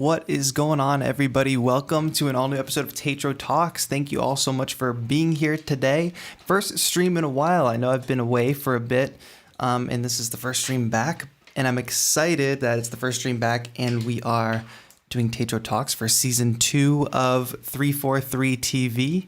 What is going on, everybody? Welcome to an all-new episode of TAETRO Talks. Thank you all so much for being here today. First stream in a while. I know I've been away for a bit, and this is the first stream back. And I'm excited that it's the first stream back, and we are doing TAETRO Talks for Season 2 of 343 TV,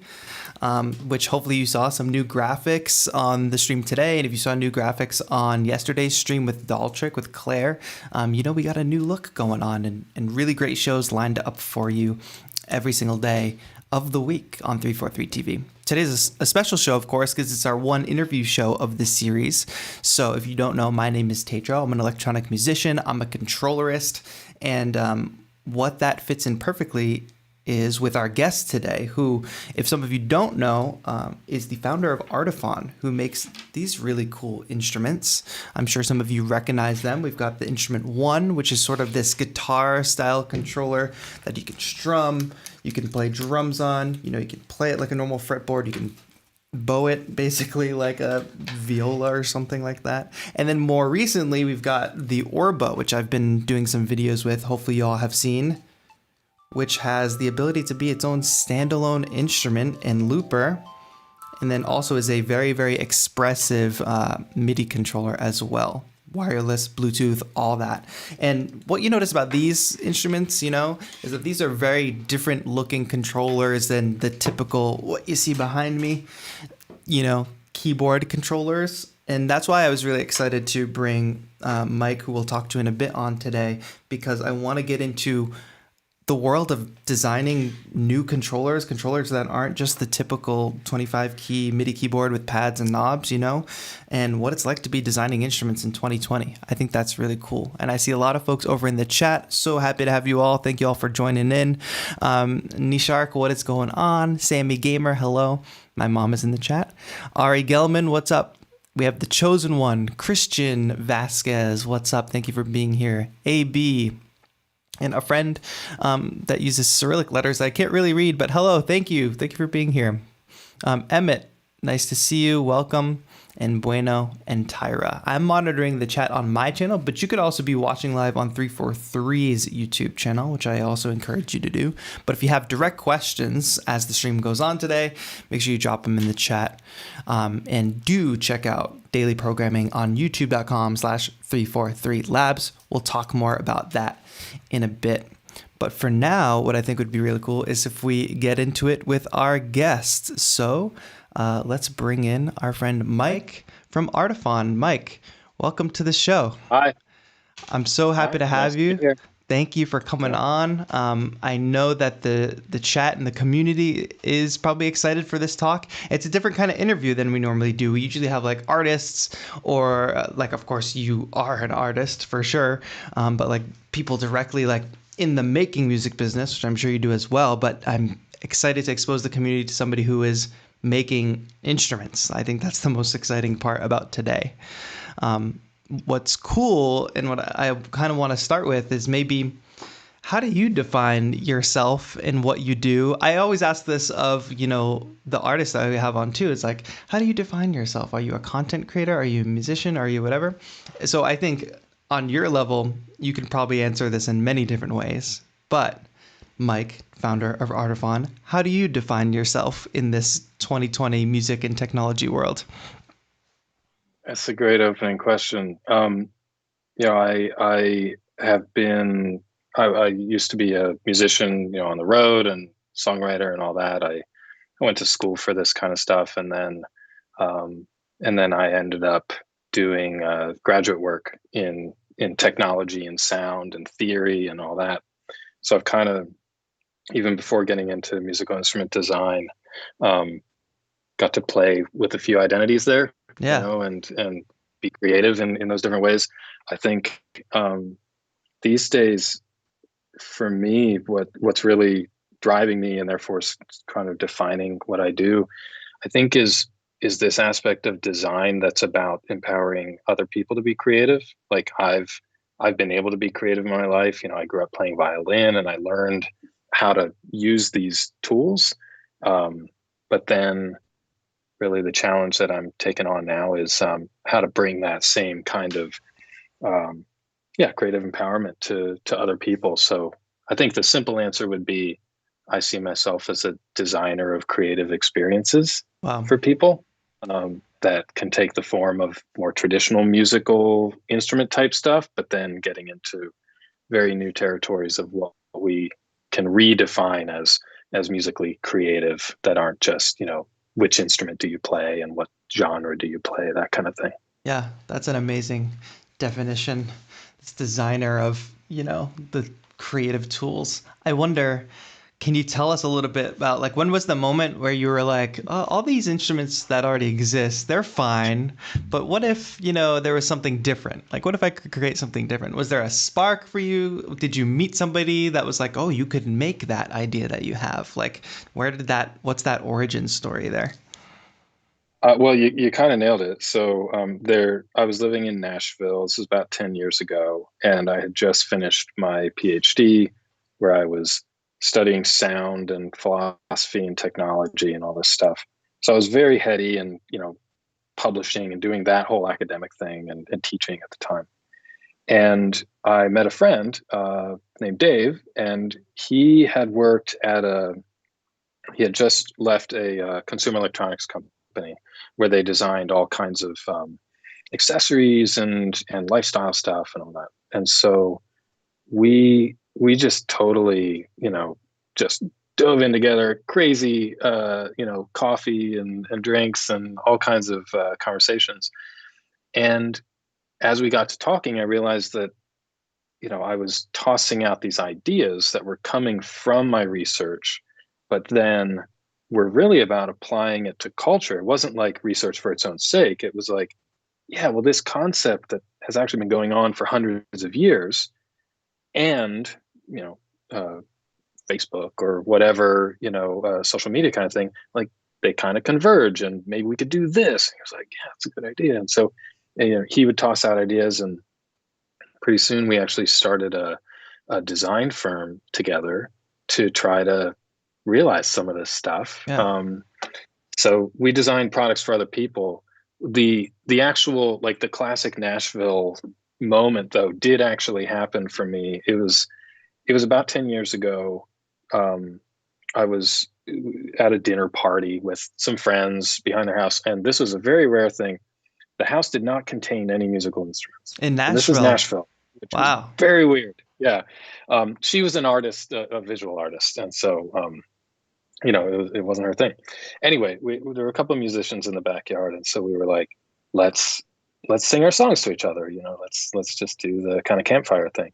which hopefully you saw some new graphics on the stream today. And if you saw new graphics on yesterday's stream with dolltr with Claire, you know we got a new look going on and really great shows lined up for you every single day of the week on 343 TV. Today's a special show, of course, because it's our one interview show of this series. So if you don't know, my name is TAETRO. I'm an electronic musician. I'm a controllerist. And what that fits in perfectly is with our guest today, who, if some of you don't know, is the founder of Artiphon, who makes these really cool instruments. I'm sure some of you recognize them. We've got the Instrument 1, which is sort of this guitar-style controller that you can strum, you can play drums on, you can play it like a normal fretboard, you can bow it basically like a viola or something like that. And then more recently, we've got the Orba, which I've been doing some videos with, hopefully you all have seen, which has the ability to be its own standalone instrument and looper, and then also is a very, very expressive MIDI controller as well. Wireless, Bluetooth, all that. And what you notice about these instruments, is that these are very different looking controllers than the typical, what you see behind me, keyboard controllers. And that's why I was really excited to bring Mike, who we'll talk to in a bit, on today, because I want to get into the world of designing new controllers that aren't just the typical 25 key MIDI keyboard with pads and knobs, and what it's like to be designing instruments in 2020. I think that's really cool. And I see a lot of folks over in the chat. So happy to have you all. Thank you all for joining in. Nishark, what is going on? Sammy Gamer, hello. My mom is in the chat. Ari Gelman, what's up? We have the Chosen One, Christian Vasquez, what's up? Thank you for being here. AB, and a friend that uses Cyrillic letters that I can't really read, but hello, thank you. Thank you for being here. Emmett, nice to see you. Welcome. And Bueno and Tyra. I'm monitoring the chat on my channel, but you could also be watching live on 343's YouTube channel, which I also encourage you to do. But if you have direct questions as the stream goes on today, make sure you drop them in the chat. And do check out daily programming on youtube.com/343labs. We'll talk more about that in a bit. But for now, what I think would be really cool is if we get into it with our guests. So let's bring in our friend Mike from Artiphon. Mike, welcome to the show. Hi. I'm so happy to have you. Here. Thank you for coming on. I know that the chat and the community is probably excited for this talk. It's a different kind of interview than we normally do. We usually have like artists or of course you are an artist for sure, but like people directly like in the making music business, which I'm sure you do as well. But I'm excited to expose the community to somebody who is making instruments. I think that's the most exciting part about today. What's cool and what I kind of want to start with is maybe how do you define yourself and what you do? I always ask this of, the artists that I have on too. It's like, how do you define yourself? Are you a content creator? Are you a musician? Are you whatever? So I think on your level, you can probably answer this in many different ways. But Mike, founder of Artiphon, how do you define yourself in this 2020 music and technology world? That's a great opening question. I used to be a musician, on the road and songwriter and all that. I went to school for this kind of stuff, and then I ended up doing graduate work in technology and sound and theory and all that. So I've kind of, even before getting into musical instrument design, got to play with a few identities there, and be creative in those different ways. I think these days, for me, what's really driving me and therefore kind of defining what I do, I think is this aspect of design that's about empowering other people to be creative. Like I've been able to be creative in my life. I grew up playing violin and I learned how to use these tools. But then really the challenge that I'm taking on now is how to bring that same kind of creative empowerment to other people. So I think the simple answer would be I see myself as a designer of creative experiences Wow. for people, that can take the form of more traditional musical instrument type stuff, but then getting into very new territories of what we can redefine as musically creative that aren't just, which instrument do you play and what genre do you play, that kind of thing. Yeah, that's an amazing definition. This designer of, the creative tools. I wonder, can you tell us a little bit about like when was the moment where you were like, oh, all these instruments that already exist, they're fine, but what if, there was something different? Like what if I could create something different? Was there a spark for you? Did you meet somebody that was like, oh, you could make that idea that you have? Like what's that origin story there? Well, you kind of nailed it. So I was living in Nashville. This was about 10 years ago, and I had just finished my PhD, where I was studying sound and philosophy and technology and all this stuff. So I was very heady and publishing and doing that whole academic thing and teaching at the time. And I met a friend named Dave, and he had just left a consumer electronics company where they designed all kinds of accessories and lifestyle stuff and all that. And so we just totally, just dove in together, crazy, coffee and drinks and all kinds of conversations. And as we got to talking, I realized that I was tossing out these ideas that were coming from my research, but then were really about applying it to culture. It wasn't like research for its own sake. It was like, yeah, well, this concept that has actually been going on for hundreds of years, and you know, uh, Facebook or whatever, social media kind of thing, like they kind of converge, and maybe we could do this. And he was like, yeah, that's a good idea. And so, he would toss out ideas, and pretty soon we actually started a design firm together to try to realize some of this stuff. Yeah. So we designed products for other people. The actual, like, the classic Nashville moment though did actually happen for me. It was about 10 years ago. I was at a dinner party with some friends behind their house, and this was a very rare thing. The house did not contain any musical instruments. In And this is Nashville. Nashville, which was Wow. very weird. Yeah. She was an artist, a visual artist. And so, it wasn't her thing. Anyway, there were a couple of musicians in the backyard. And so we were like, let's, let's sing our songs to each other. Let's just do the kind of campfire thing.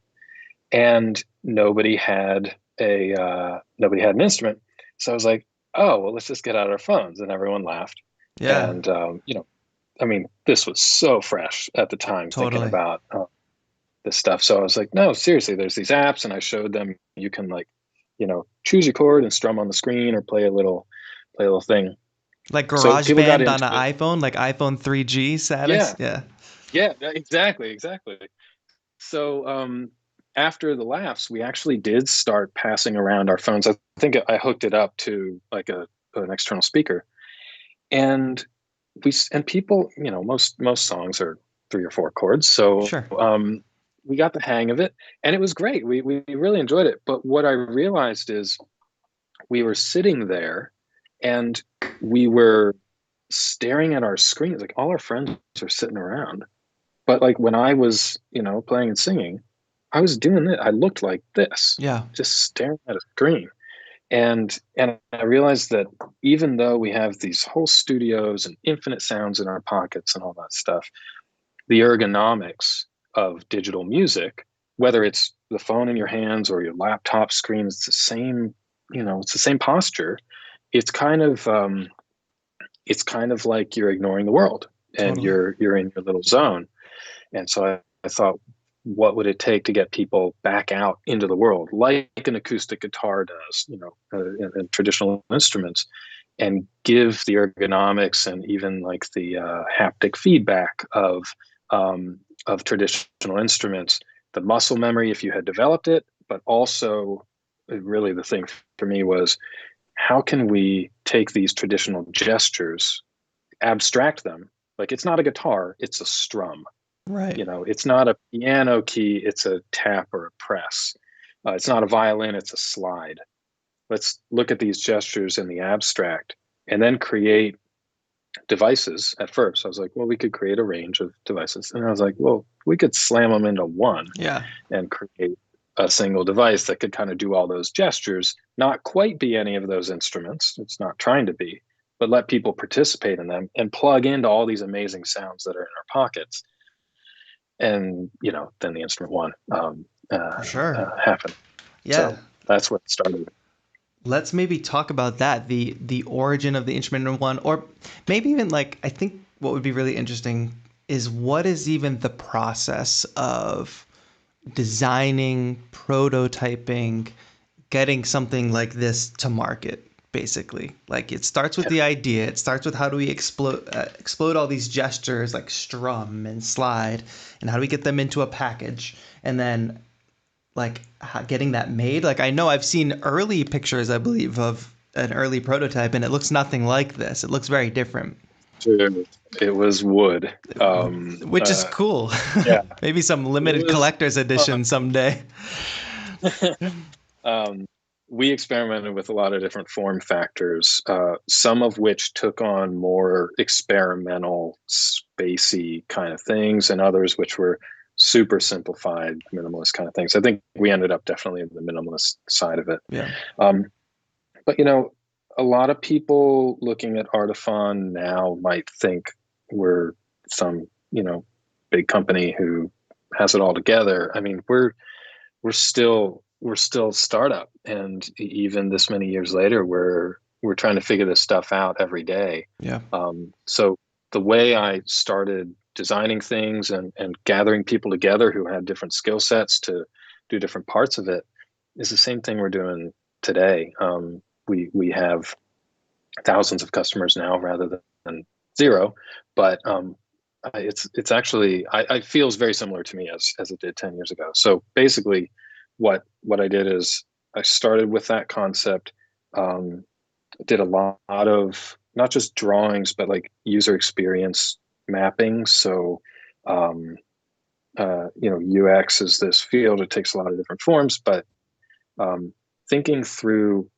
And nobody had an instrument. So I was like, oh, well, let's just get out our phones. And everyone laughed. Yeah, And, I mean, this was so fresh at the time thinking totally. about this stuff. So I was like, no, seriously, there's these apps, and I showed them you can, like, choose your chord and strum on the screen or play a little thing. Like So people got GarageBand on into an it. iPhone, like iPhone 3G status. Yeah, Yeah. yeah, exactly. So after the laughs, we actually did start passing around our phones. I think I hooked it up to like an external speaker, and people, most songs are three or four chords, so Sure. we got the hang of it, and it was great. We really enjoyed it. But what I realized is we were sitting there, and we were staring at our screens. Like, all our friends are sitting around, but like when I was, playing and singing, I was doing it. I looked like this, Yeah. just staring at a screen. And I realized that even though we have these whole studios and infinite sounds in our pockets and all that stuff, the ergonomics of digital music, whether it's the phone in your hands or your laptop screen, it's the same. It's the same posture. It's kind of like you're ignoring the world, and Totally. you're in your little zone. And so I thought, what would it take to get people back out into the world, like an acoustic guitar does, and traditional instruments, and give the ergonomics and even like the haptic feedback of traditional instruments, the muscle memory if you had developed it, but also really the thing for me was, how can we take these traditional gestures, abstract them? Like, it's not a guitar, it's a strum. Right. It's not a piano key, it's a tap or a press. It's not a violin, it's a slide. Let's look at these gestures in the abstract and then create devices. At first I was like, well, we could create a range of devices, and I was like, well, we could slam them into one Yeah. and create a single device that could kind of do all those gestures, not quite be any of those instruments, it's not trying to be, but let people participate in them and plug into all these amazing sounds that are in our pockets. And then the instrument one For sure. happened. Yeah. So that's what started. Let's maybe talk about that, the origin of the instrument one, or maybe even like, I think what would be really interesting is what is even the process of designing, prototyping, getting something like this to market. Basically, like, it starts with the idea. It starts with how do we explode all these gestures like strum and slide, and how do we get them into a package, and then like getting that made. Like, I know I've seen early pictures, I believe, of an early prototype, and it looks nothing like this. It looks very different. It was wood, Which is cool. yeah. Maybe some It limited was collector's edition someday. um, we experimented with a lot of different form factors, some of which took on more experimental, spacey kind of things, and others which were super simplified, minimalist kind of things. I think we ended up definitely in the minimalist side of it. Yeah. But a lot of people looking at Artiphon now might think we're some big company who has it all together. I mean, we're still startup, and even this many years later, we're trying to figure this stuff out every day. Yeah. So the way I started designing things and gathering people together who had different skill sets to do different parts of it is the same thing we're doing today. We have thousands of customers now rather than zero, but it's actually I feels very similar to me as it did 10 years ago. So basically, what I did is I started with that concept, did a lot of not just drawings but like user experience mapping. So UX is this field; it takes a lot of different forms, but thinking through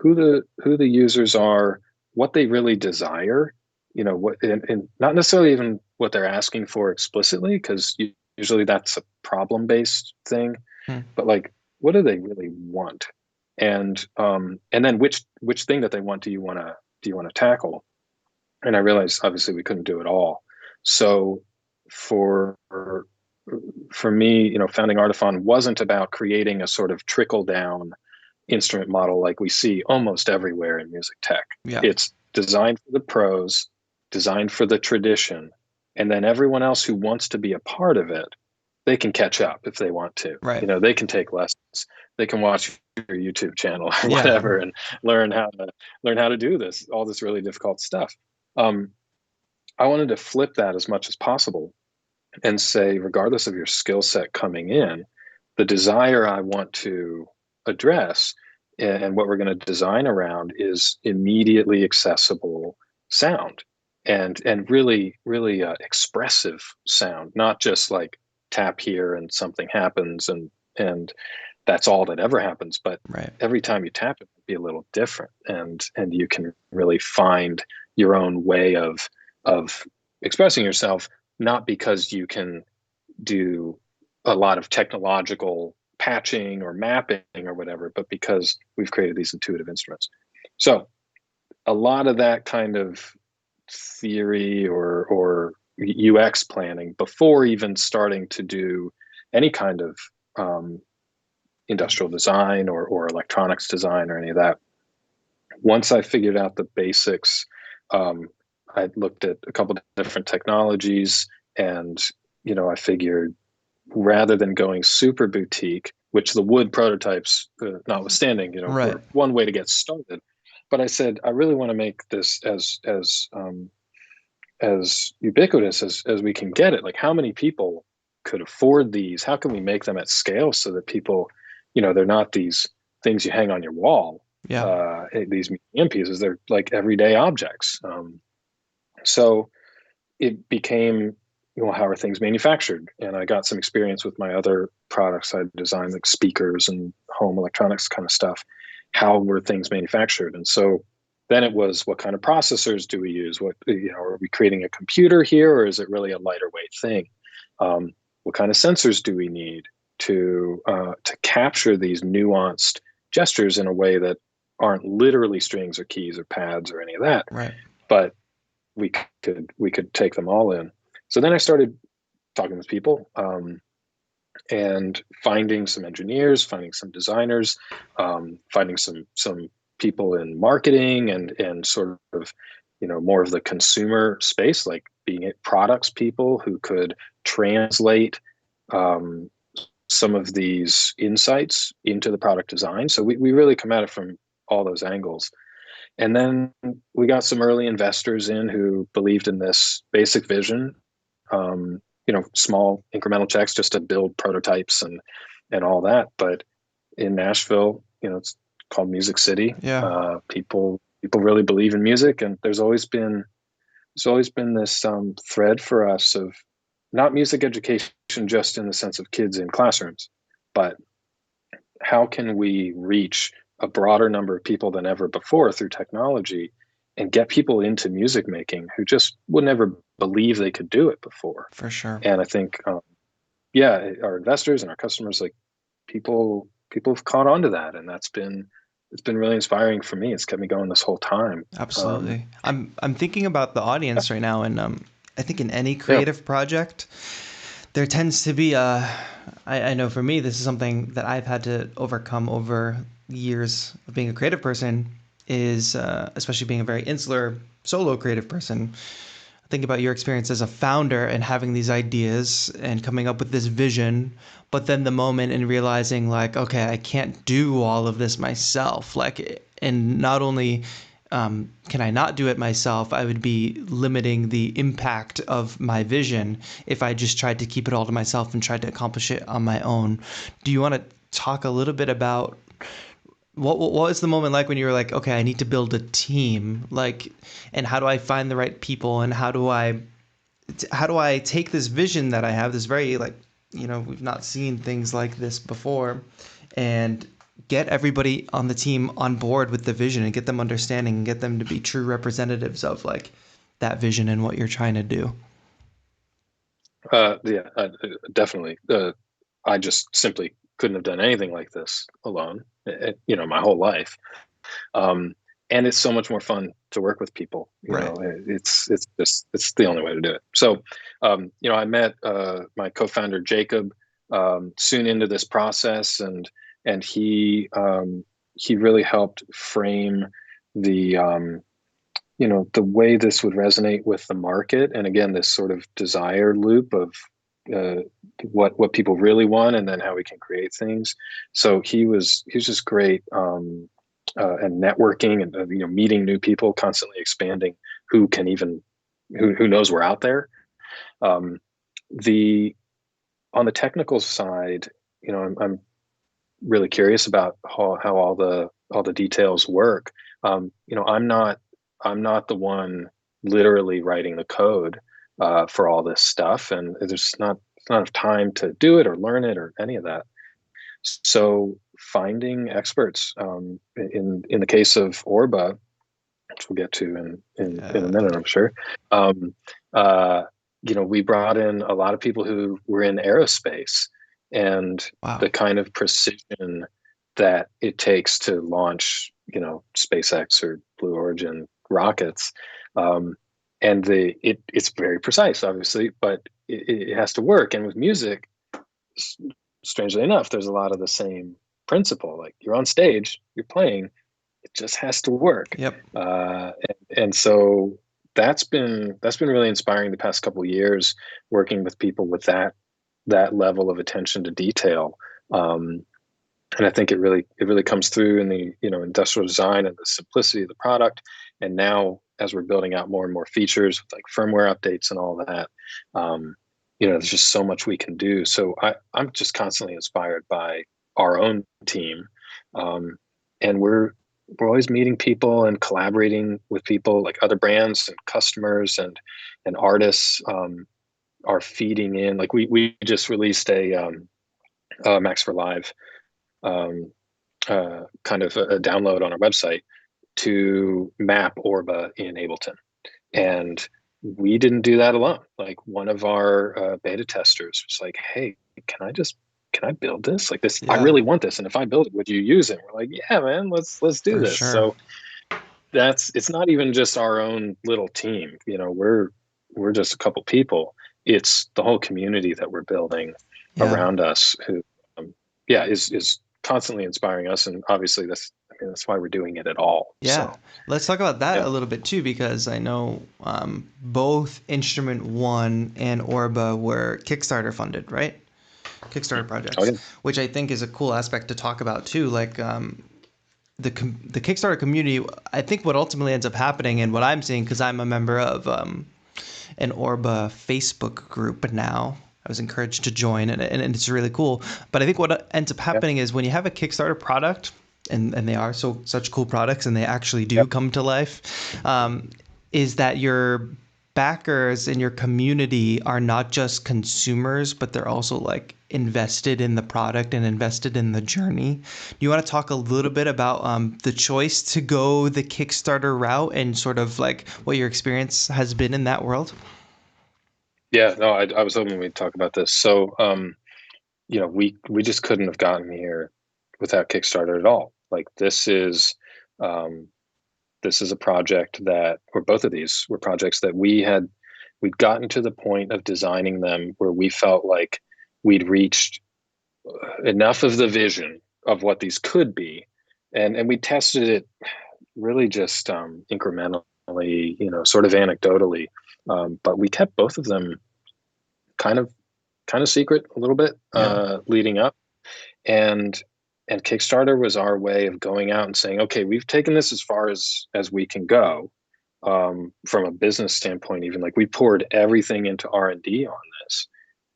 who the users are, what they really desire, what, and not necessarily even what they're asking for explicitly, because usually that's a problem based thing, Hmm. but like, what do they really want, and then which thing that they want do you want to tackle. And I realized obviously we couldn't do it all. So for for me, founding Artiphon wasn't about creating a sort of trickle down instrument model like we see almost everywhere in music tech. Yeah. It's designed for the pros, designed for the tradition, and then everyone else who wants to be a part of it, they can catch up if they want to. Right. They can take lessons, they can watch your YouTube channel or Yeah. whatever and learn how to do all this really difficult stuff. I wanted to flip that as much as possible and say, regardless of your skill set coming in, the desire I want to address and what we're going to design around is immediately accessible sound, and really expressive sound, not just like tap here and something happens and that's all that ever happens, but Right. every time you tap it will be a little different, and you can really find your own way of expressing yourself, not because you can do a lot of technological patching or mapping or whatever, but because we've created these intuitive instruments. So a lot of that kind of theory or UX planning before even starting to do any kind of industrial design or electronics design or any of that. Once I figured out the basics, I looked at a couple of different technologies, and I figured rather than going super boutique, which the wood prototypes notwithstanding, Right. were one way to get started. But I said I really want to make this as ubiquitous as we can get it. Like, how many people could afford these? How can we make them at scale so that people, they're not these things you hang on your wall. Yeah. These museum pieces, they're like everyday objects. So it became, how are things manufactured? And I got some experience with my other products. I designed like speakers and home electronics kind of stuff. How were things manufactured? And so then it was, what kind of processors do we use? What, are we creating a computer here, or is it really a lighter weight thing? What kind of sensors do we need to capture these nuanced gestures in a way that aren't literally strings or keys or pads or any of that, Right. but we could take them all in. So then I started talking with people, and finding some engineers, finding some designers, finding some people in marketing and sort of, more of the consumer space, like being it products people who could translate some of these insights into the product design. So we really come at it from all those angles. And then we got some early investors in who believed in this basic vision, small incremental checks just to build prototypes and all that. But in Nashville, it's called Music City. Yeah. People really believe in music, and there's always been this thread for us of not music education just in the sense of kids in classrooms, but how can we reach a broader number of people than ever before through technology and get people into music making who just would never believe they could do it before. For sure. And I think, our investors and our customers, like people have caught on to that. And it's been really inspiring for me. It's kept me going this whole time. Absolutely. I'm thinking about the audience right now, and I think in any Yeah. creative project, there tends to be I know for me, this is something that I've had to overcome over years of being a creative person, is especially being a very insular solo creative person. Think about your experience as a founder and having these ideas and coming up with this vision, but then the moment and realizing like, okay, I can't do all of this myself. Like, and not only can I not do it myself, I would be limiting the impact of my vision if I just tried to keep it all to myself and tried to accomplish it on my own. Do you want to talk a little bit about what was the moment like when you were like, okay, I need to build a team, like, and how do I find the right people, and how do I take this vision that I have, this very like, we've not seen things like this before, and get everybody on the team on board with the vision and get them understanding and get them to be true representatives of like that vision and what you're trying to do. Definitely. I just simply couldn't have done anything like this alone, my whole life. And it's so much more fun to work with people. Right. It's the only way to do it. So, I met my co-founder Jacob soon into this process, and he really helped frame the the way this would resonate with the market, and again, this sort of desire loop of what people really want, and then how we can create things. So he was just great, and networking and meeting new people, constantly expanding who knows we're out there. The On the technical side, I'm really curious about how all the details work. I'm not the one literally writing the code for all this stuff, and there's not enough time to do it or learn it or any of that. So finding experts, in the case of Orba, which we'll get to in a minute, I'm sure. We brought in a lot of people who were in aerospace, and Wow. the kind of precision that it takes to launch, SpaceX or Blue Origin rockets. And it's very precise, obviously, but it has to work. And with music, strangely enough, there's a lot of the same principle. Like, you're on stage, you're playing, it just has to work. Yep. And so that's been really inspiring the past couple of years, working with people with that level of attention to detail. And I think it really comes through in the industrial design and the simplicity of the product. And now, as we're building out more and more features with like firmware updates and all that, there's just so much we can do. So I'm just constantly inspired by our own team, and we're always meeting people and collaborating with people, like other brands and customers and artists are feeding in. Like we just released a Max for Live kind of a download on our website to map Orba in Ableton. And we didn't do that alone. Like one of our beta testers was like, "Hey, can I build this? Like this, I Yeah, really want this. And if I build it, would you use it?" We're like, "Yeah, man, let's do for this." sure. So it's not even just our own little team. We're just a couple people. It's the whole community that we're building Yeah. around us who, yeah, is constantly inspiring us. And obviously that's why we're doing it at all. Yeah, So let's talk about that yeah. a little bit too, because I know both Instrument One and Orba were Kickstarter funded, right? Kickstarter Oh projects, yeah. which I think is a cool aspect to talk about too. Like the Kickstarter community, I think what ultimately ends up happening, and what I'm seeing, because I'm a member of an Orba Facebook group now. I was encouraged to join, and it's really cool. But I think what ends up Yeah. happening is when you have a Kickstarter product, and they are such cool products, and they actually do Yep. come to life, is that your backers in your community are not just consumers, but they're also like invested in the product and invested in the journey. Do you want to talk a little bit about the choice to go the Kickstarter route and sort of like what your experience has been in that world? Yeah. No, I was hoping we'd talk about this. So, we just couldn't have gotten here without Kickstarter at all. Like um, this is a project that, or both of these were projects that we'd gotten to the point of designing them where we felt like we'd reached enough of the vision of what these could be, and we tested it really just incrementally, sort of anecdotally, but we kept both of them kind of secret a little bit Yeah. leading up, and Kickstarter was our way of going out and saying, okay, we've taken this as far as we can go, from a business standpoint. Even like we poured everything into R&D on this.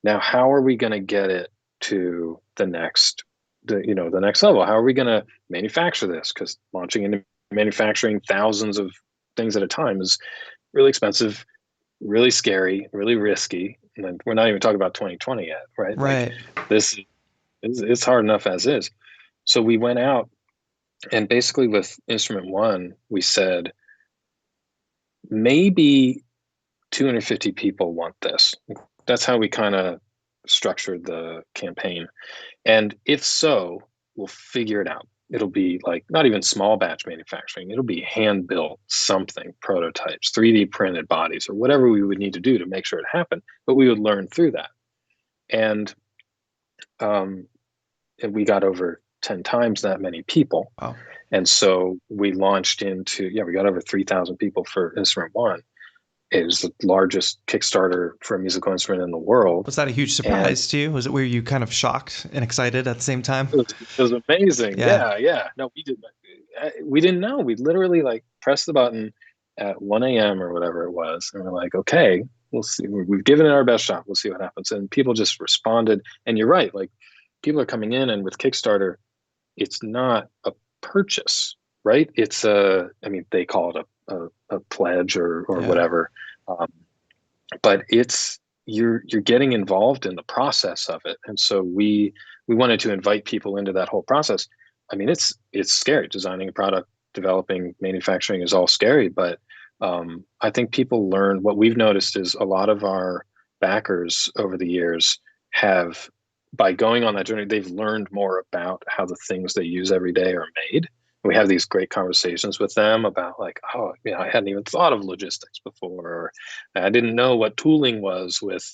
Now how are we going to get it to the next level? How are we going to manufacture this? Because launching into manufacturing thousands of things at a time is really expensive, really scary, really risky. And then we're not even talking about 2020 yet, right? Like Right. this it's hard enough as is. So we went out, and basically with Instrument One, we said maybe 250 people want this. That's how we kind of structured the campaign. And if so, we'll figure it out. It'll be like not even small batch manufacturing. It'll be hand built something, prototypes, 3D printed bodies, or whatever we would need to do to make sure it happened. But we would learn through that. And um, we got over 10 times that many people. Wow. And so we launched we got over 3,000 people for Instrument One. It was the largest Kickstarter for a musical instrument in the world. Was that a huge And surprise to you? Was it, were you kind of shocked and excited at the same time? it was amazing. Yeah. Yeah, yeah. No, we didn't know. We literally like pressed the button at 1 a.m. or whatever it was. And we're like, okay, we'll see. We've given it our best shot. We'll see what happens. And people just responded. And you're right. Like people are coming in, and with Kickstarter, it's not a purchase, right? I mean, they call it a pledge or Yeah. whatever. Um, but you're getting involved in the process of it. And so we wanted to invite people into that whole process. I mean, it's scary. Designing a product, developing, manufacturing is all scary, but I think people learn. What we've noticed is a lot of our backers over the years have, by going on that journey, they've learned more about how the things they use every day are made. We have these great conversations with them about like, oh, I hadn't even thought of logistics before, or I didn't know what tooling was with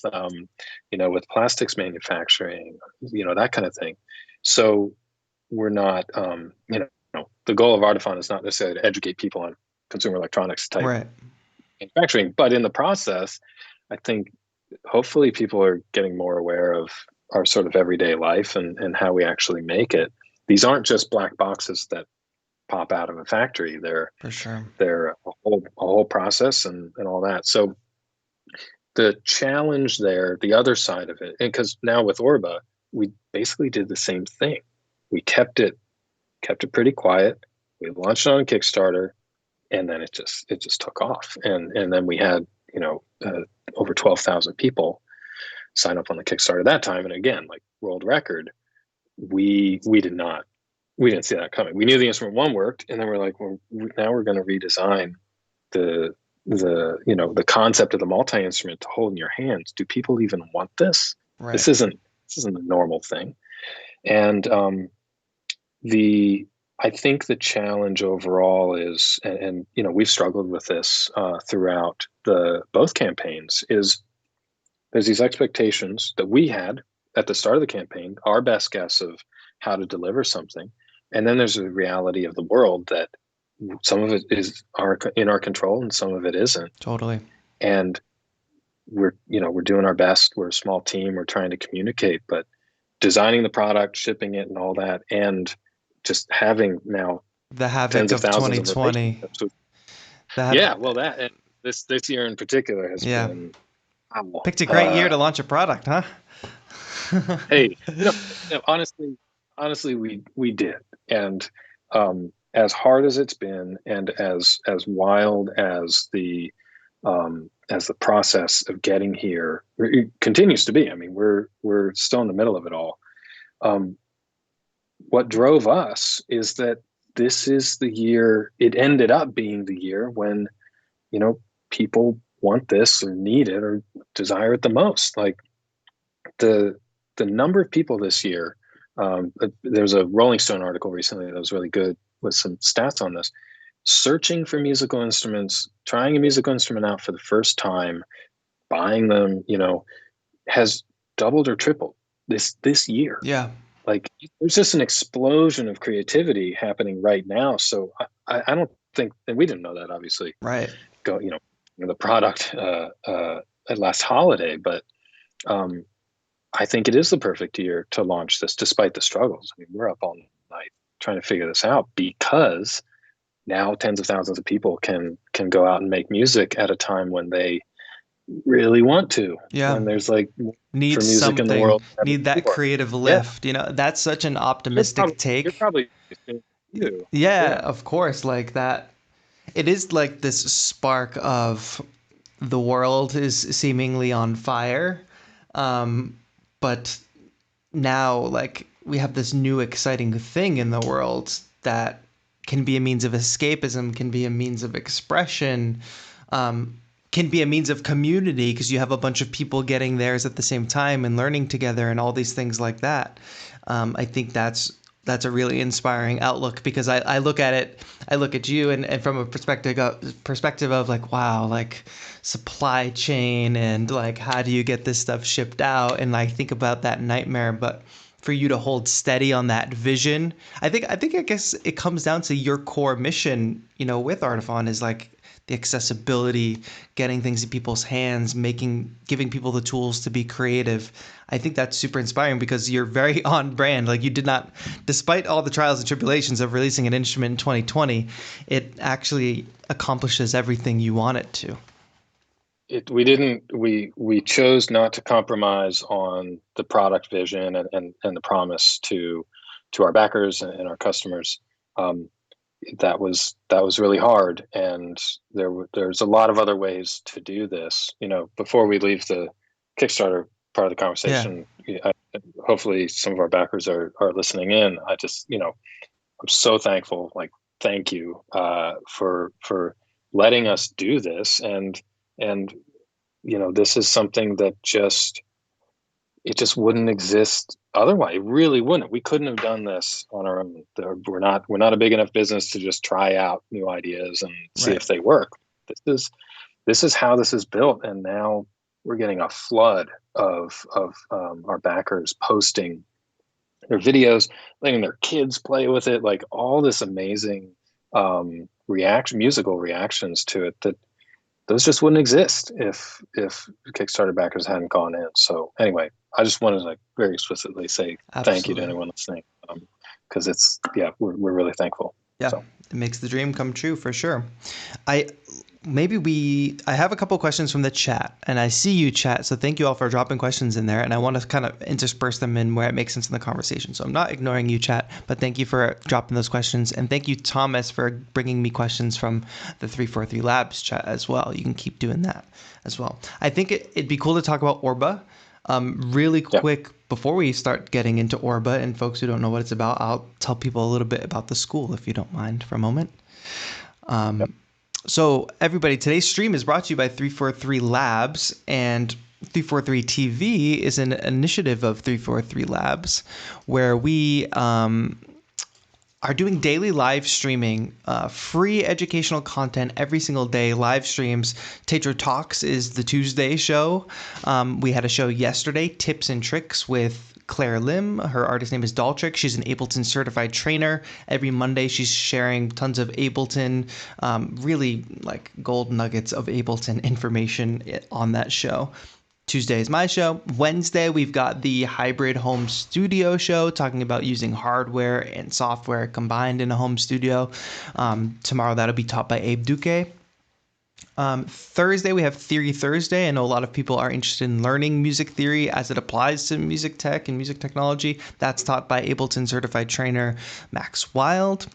plastics manufacturing, that kind of thing. So we're not, the goal of Artiphon is not necessarily to educate people on consumer electronics type Right. manufacturing, but in the process, I think hopefully people are getting more aware of our sort of everyday life and how we actually make it. These aren't just black boxes that pop out of a factory. They're For sure. they're a whole process and all that. So the challenge there, the other side of it, and because now with Orba, we basically did the same thing. We kept it pretty quiet. We launched on Kickstarter, and then it just took off. And then we had over 12,000 people sign up on the Kickstarter that time. And again, like world record, we did not we didn't see that coming. We knew the instrument one worked, and then we're like, well, now we're going to redesign the the concept of the multi-instrument to hold in your hands. Do people even want this? Right. This isn't a normal thing. And the I think the challenge overall is, and we've struggled with this throughout both campaigns, is there's these expectations that we had at the start of the campaign, our best guess of how to deliver something, and then there's a reality of the world that some of it is in our control and some of it isn't. Totally. And we're doing our best. We're a small team. We're trying to communicate, but designing the product, shipping it, and all that, and just having now The havoc tens of of thousands of 2020. relationships. That, Yeah, well, that and this year in particular has yeah. been Picked a great year to launch a product, huh? hey, honestly, we did, and as hard as it's been, and as wild as the process of getting here it continues to be. I mean, we're still in the middle of it all. What drove us is that this is the year. It ended up being the year when people want this or need it or desire it the most. Like the number of people this year. There's a Rolling Stone article recently that was really good with some stats on this. Searching for musical instruments, trying a musical instrument out for the first time, buying them, has doubled or tripled this year. Yeah. Like there's just an explosion of creativity happening right now. So I don't think, and we didn't know that obviously. Right. The product at last holiday, but I think it is the perfect year to launch this, despite the struggles. I mean, we're up all night trying to figure this out because now tens of thousands of people can go out and make music at a time when they really want to. Yeah. When there's like need for music something in the world, need that before. creative lift. That's such an optimistic take. You're probably too. Yeah, of course. Like that, it is like this spark of the world is seemingly on fire, but now like we have this new exciting thing in the world that can be a means of escapism, can be a means of expression, can be a means of community because you have a bunch of people getting theirs at the same time and learning together and all these things like that. I think that's a really inspiring outlook because I look at it, I look at you and from a perspective of like, wow, like supply chain and like how do you get this stuff shipped out, and like think about that nightmare. But for you to hold steady on that vision, I guess it comes down to your core mission, with Artiphon is like the accessibility, getting things in people's hands, giving people the tools to be creative. I think that's super inspiring because you're very on brand. Like you did not, despite all the trials and tribulations of releasing an instrument in 2020, it actually accomplishes everything you want it to. We chose not to compromise on the product vision and the promise to our backers and our customers. That was really hard, and there's a lot of other ways to do this. Before we leave the Kickstarter part of the conversation, hopefully some of our backers are listening in. I just I'm so thankful. Like, thank you for letting us do this, and this is something that it just wouldn't exist otherwise. It really wouldn't. We couldn't have done this on our own. We're not a big enough business to just try out new ideas and see if they work. This is how this is built, and now we're getting a flood of our backers posting their videos, letting their kids play with it, like all this amazing musical reactions to it that those just wouldn't exist if Kickstarter backers hadn't gone in. So anyway, I just wanted to very explicitly say thank you to anyone listening, because we're really thankful. Yeah, so. It makes the dream come true for sure. I have a couple questions from the chat, and I see you chat, so thank you all for dropping questions in there, and I want to kind of intersperse them in where it makes sense in the conversation. So I'm not ignoring you, chat, but thank you for dropping those questions, and thank you, Thomas, for bringing me questions from the 343 Labs chat as well. You can keep doing that as well. I think it'd be cool to talk about Orba. Really quick before we start getting into Orba and folks who don't know what it's about, I'll tell people a little bit about the school, if you don't mind, for a moment. Yep. So everybody, today's stream is brought to you by 343 Labs, and 343 TV is an initiative of 343 Labs where we are doing daily live streaming, free educational content every single day, live streams. TAETRO Talks is the Tuesday show. We had a show yesterday, Tips and Tricks with Claire Lim. Her artist name is dolltr. She's an Ableton Certified Trainer. Every Monday, she's sharing tons of Ableton, really like gold nuggets of Ableton information on that show. Tuesday is my show. Wednesday, we've got the hybrid home studio show talking about using hardware and software combined in a home studio. Tomorrow, that'll be taught by Abe Duque. Thursday, we have Theory Thursday. I know a lot of people are interested in learning music theory as it applies to music tech and music technology. That's taught by Ableton Certified Trainer Max Wild.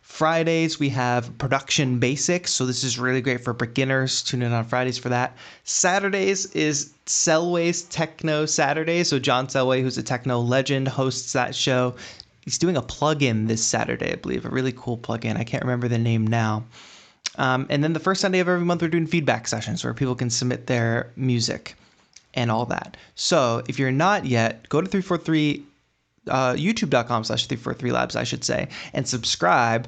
Fridays, we have Production Basics. So this is really great for beginners. Tune in on Fridays for that. Saturdays is Selway's Techno Saturday. So John Selway, who's a techno legend, hosts that show. He's doing a plugin this Saturday, I believe, a really cool plugin. I can't remember the name now. And then the first Sunday of every month, we're doing feedback sessions where people can submit their music and all that. So if you're not yet, go to 343, youtube.com/343labs, I should say, and subscribe.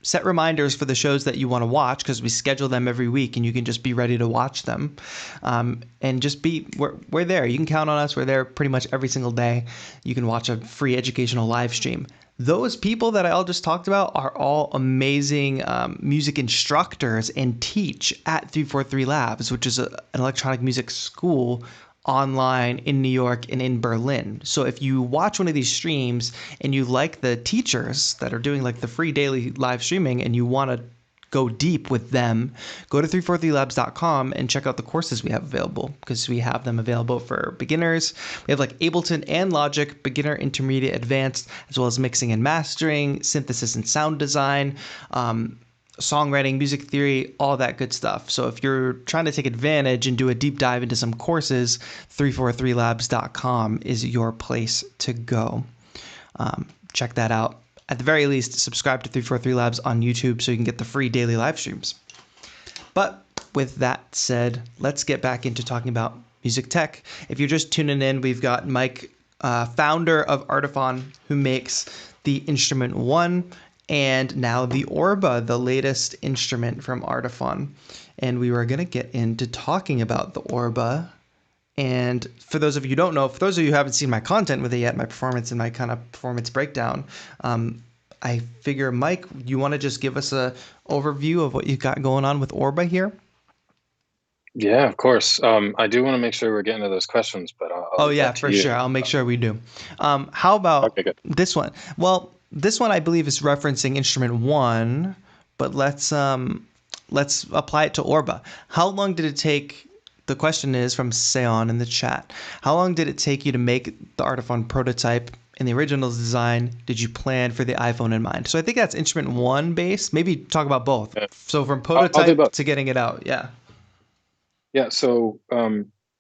Set reminders for the shows that you want to watch because we schedule them every week and you can just be ready to watch them. And just we're there. You can count on us. We're there pretty much every single day. You can watch a free educational live stream. Those people that I all just talked about are all amazing music instructors and teach at 343 Labs, which is an electronic music school online in New York and in Berlin. So if you watch one of these streams and you like the teachers that are doing like the free daily live streaming and you want to go deep with them, go to 343labs.com and check out the courses we have available because we have them available for beginners. We have like Ableton and Logic, beginner, intermediate, advanced, as well as mixing and mastering, synthesis and sound design, songwriting, music theory, all that good stuff. So if you're trying to take advantage and do a deep dive into some courses, 343labs.com is your place to go. Check that out. At the very least, subscribe to 343 Labs on YouTube so you can get the free daily live streams. But with that said, let's get back into talking about music tech. If you're just tuning in, we've got Mike, founder of Artiphon, who makes the Instrument One and now the Orba, the latest instrument from Artiphon. And we were going to get into talking about the Orba. And for those of you who don't know, for those of you who haven't seen my content with it yet, my performance and my kind of performance breakdown, I figure, Mike, you want to just give us a overview of what you've got going on with Orba here? Yeah, of course. I do want to make sure we're getting to those questions, but oh yeah, for sure. I'll make sure we do. How about this one? Well, this one I believe is referencing Instrument One, but let's apply it to Orba. How long did it take? The question is from Seon in the chat. How long did it take you to make the Artiphon prototype in the original design? Did you plan for the iPhone in mind? So I think that's Instrument One based. Maybe talk about both. Yeah. So from prototype to getting it out. Yeah. Yeah. So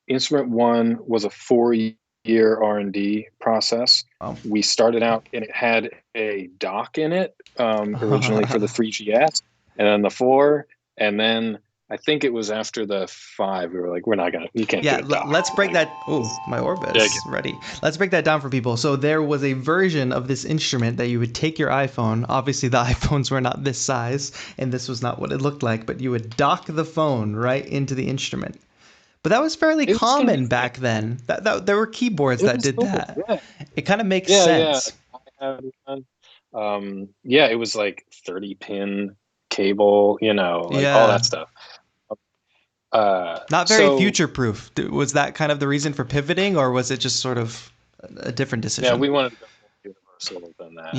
Instrument One was a 4-year R&D process. Oh. We started out and it had a dock in it originally for the 3GS, and then the 4, and then I think it was after the 5, we were like, you can't do it. Let's break that. Oh, my Orba is ready. Let's break that down for people. So there was a version of this instrument that you would take your iPhone. Obviously, the iPhones were not this size, and this was not what it looked like, but you would dock the phone right into the instrument. But that was fairly common back then. There were keyboards that did that. Yeah. It kind of makes sense. Yeah, it was like 30-pin cable, all that stuff. Not very future-proof. Was that kind of the reason for pivoting, or was it just sort of a different decision? Yeah, we wanted to go more universal than that.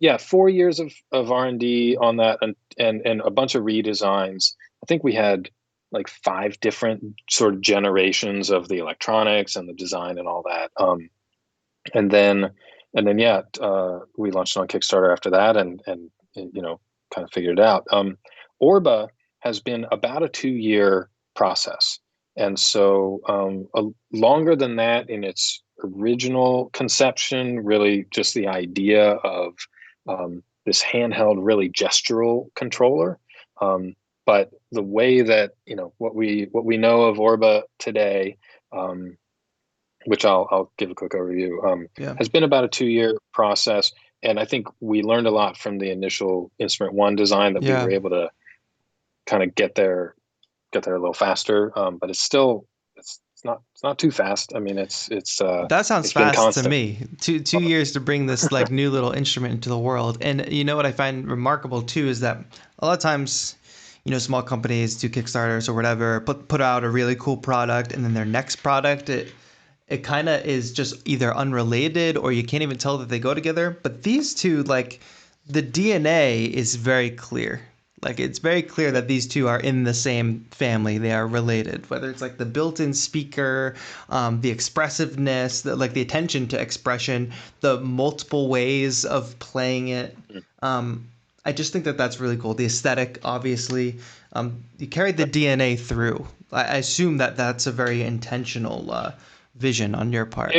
Yeah. 4 years of R&D on that, and a bunch of redesigns. I think we had like 5 different sort of generations of the electronics and the design and all that. And then we launched on Kickstarter after that, and kind of figured it out. Orba has been about a 2-year process. And so longer than that in its original conception, really just the idea of this handheld, really gestural controller. But the way that, what we know of Orba today, which I'll give a quick overview, Yeah. has been about a 2-year process. And I think we learned a lot from the initial Instrument One design that we Yeah. were able to kind of get there a little faster. But it's not too fast. I mean, That sounds it's been fast to constant. me. Two years to bring this like new little instrument into the world. And you know what I find remarkable too is that a lot of times, small companies do Kickstarters or whatever, put out a really cool product, and then their next product it kind of is just either unrelated or you can't even tell that they go together. But these two, like, the DNA is very clear. Like, it's very clear that these two are in the same family. They are related. Whether it's like the built-in speaker, the expressiveness, like the attention to expression, the multiple ways of playing it. I just think that that's really cool. The aesthetic, obviously, you carried the DNA through. I assume that that's a very intentional vision on your part.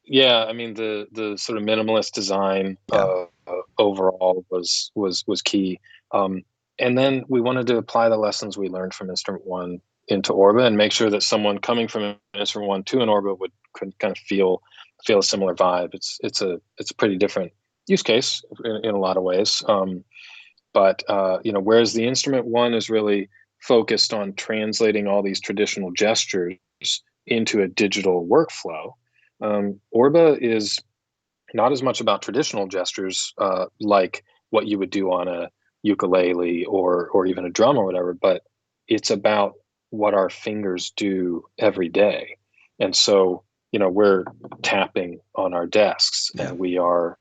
Yeah, I mean the sort of minimalist design Yeah. overall was key, and then we wanted to apply the lessons we learned from Instrument One into Orba and make sure that someone coming from Instrument One to an Orba could kind of feel a similar vibe. It's a pretty different use case in a lot of ways, but whereas the Instrument One is really focused on translating all these traditional gestures into a digital workflow. Orba is not as much about traditional gestures, like what you would do on a ukulele or even a drum or whatever, but it's about what our fingers do every day. And so, we're tapping on our desks, Yeah. and we are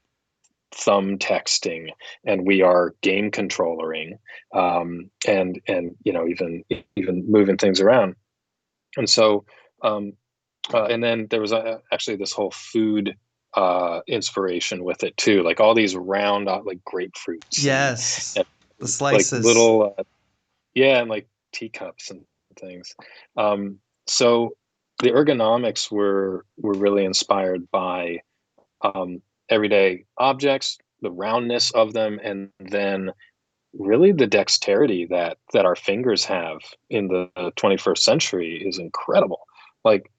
thumb texting, and we are game controllering, and even moving things around. And so and then there was actually this whole food inspiration with it too, like all these round like grapefruits Yes. and The like slices. little yeah, and like teacups and things. So the ergonomics were really inspired by everyday objects, the roundness of them, and then really the dexterity that our fingers have in the 21st century is incredible. Like,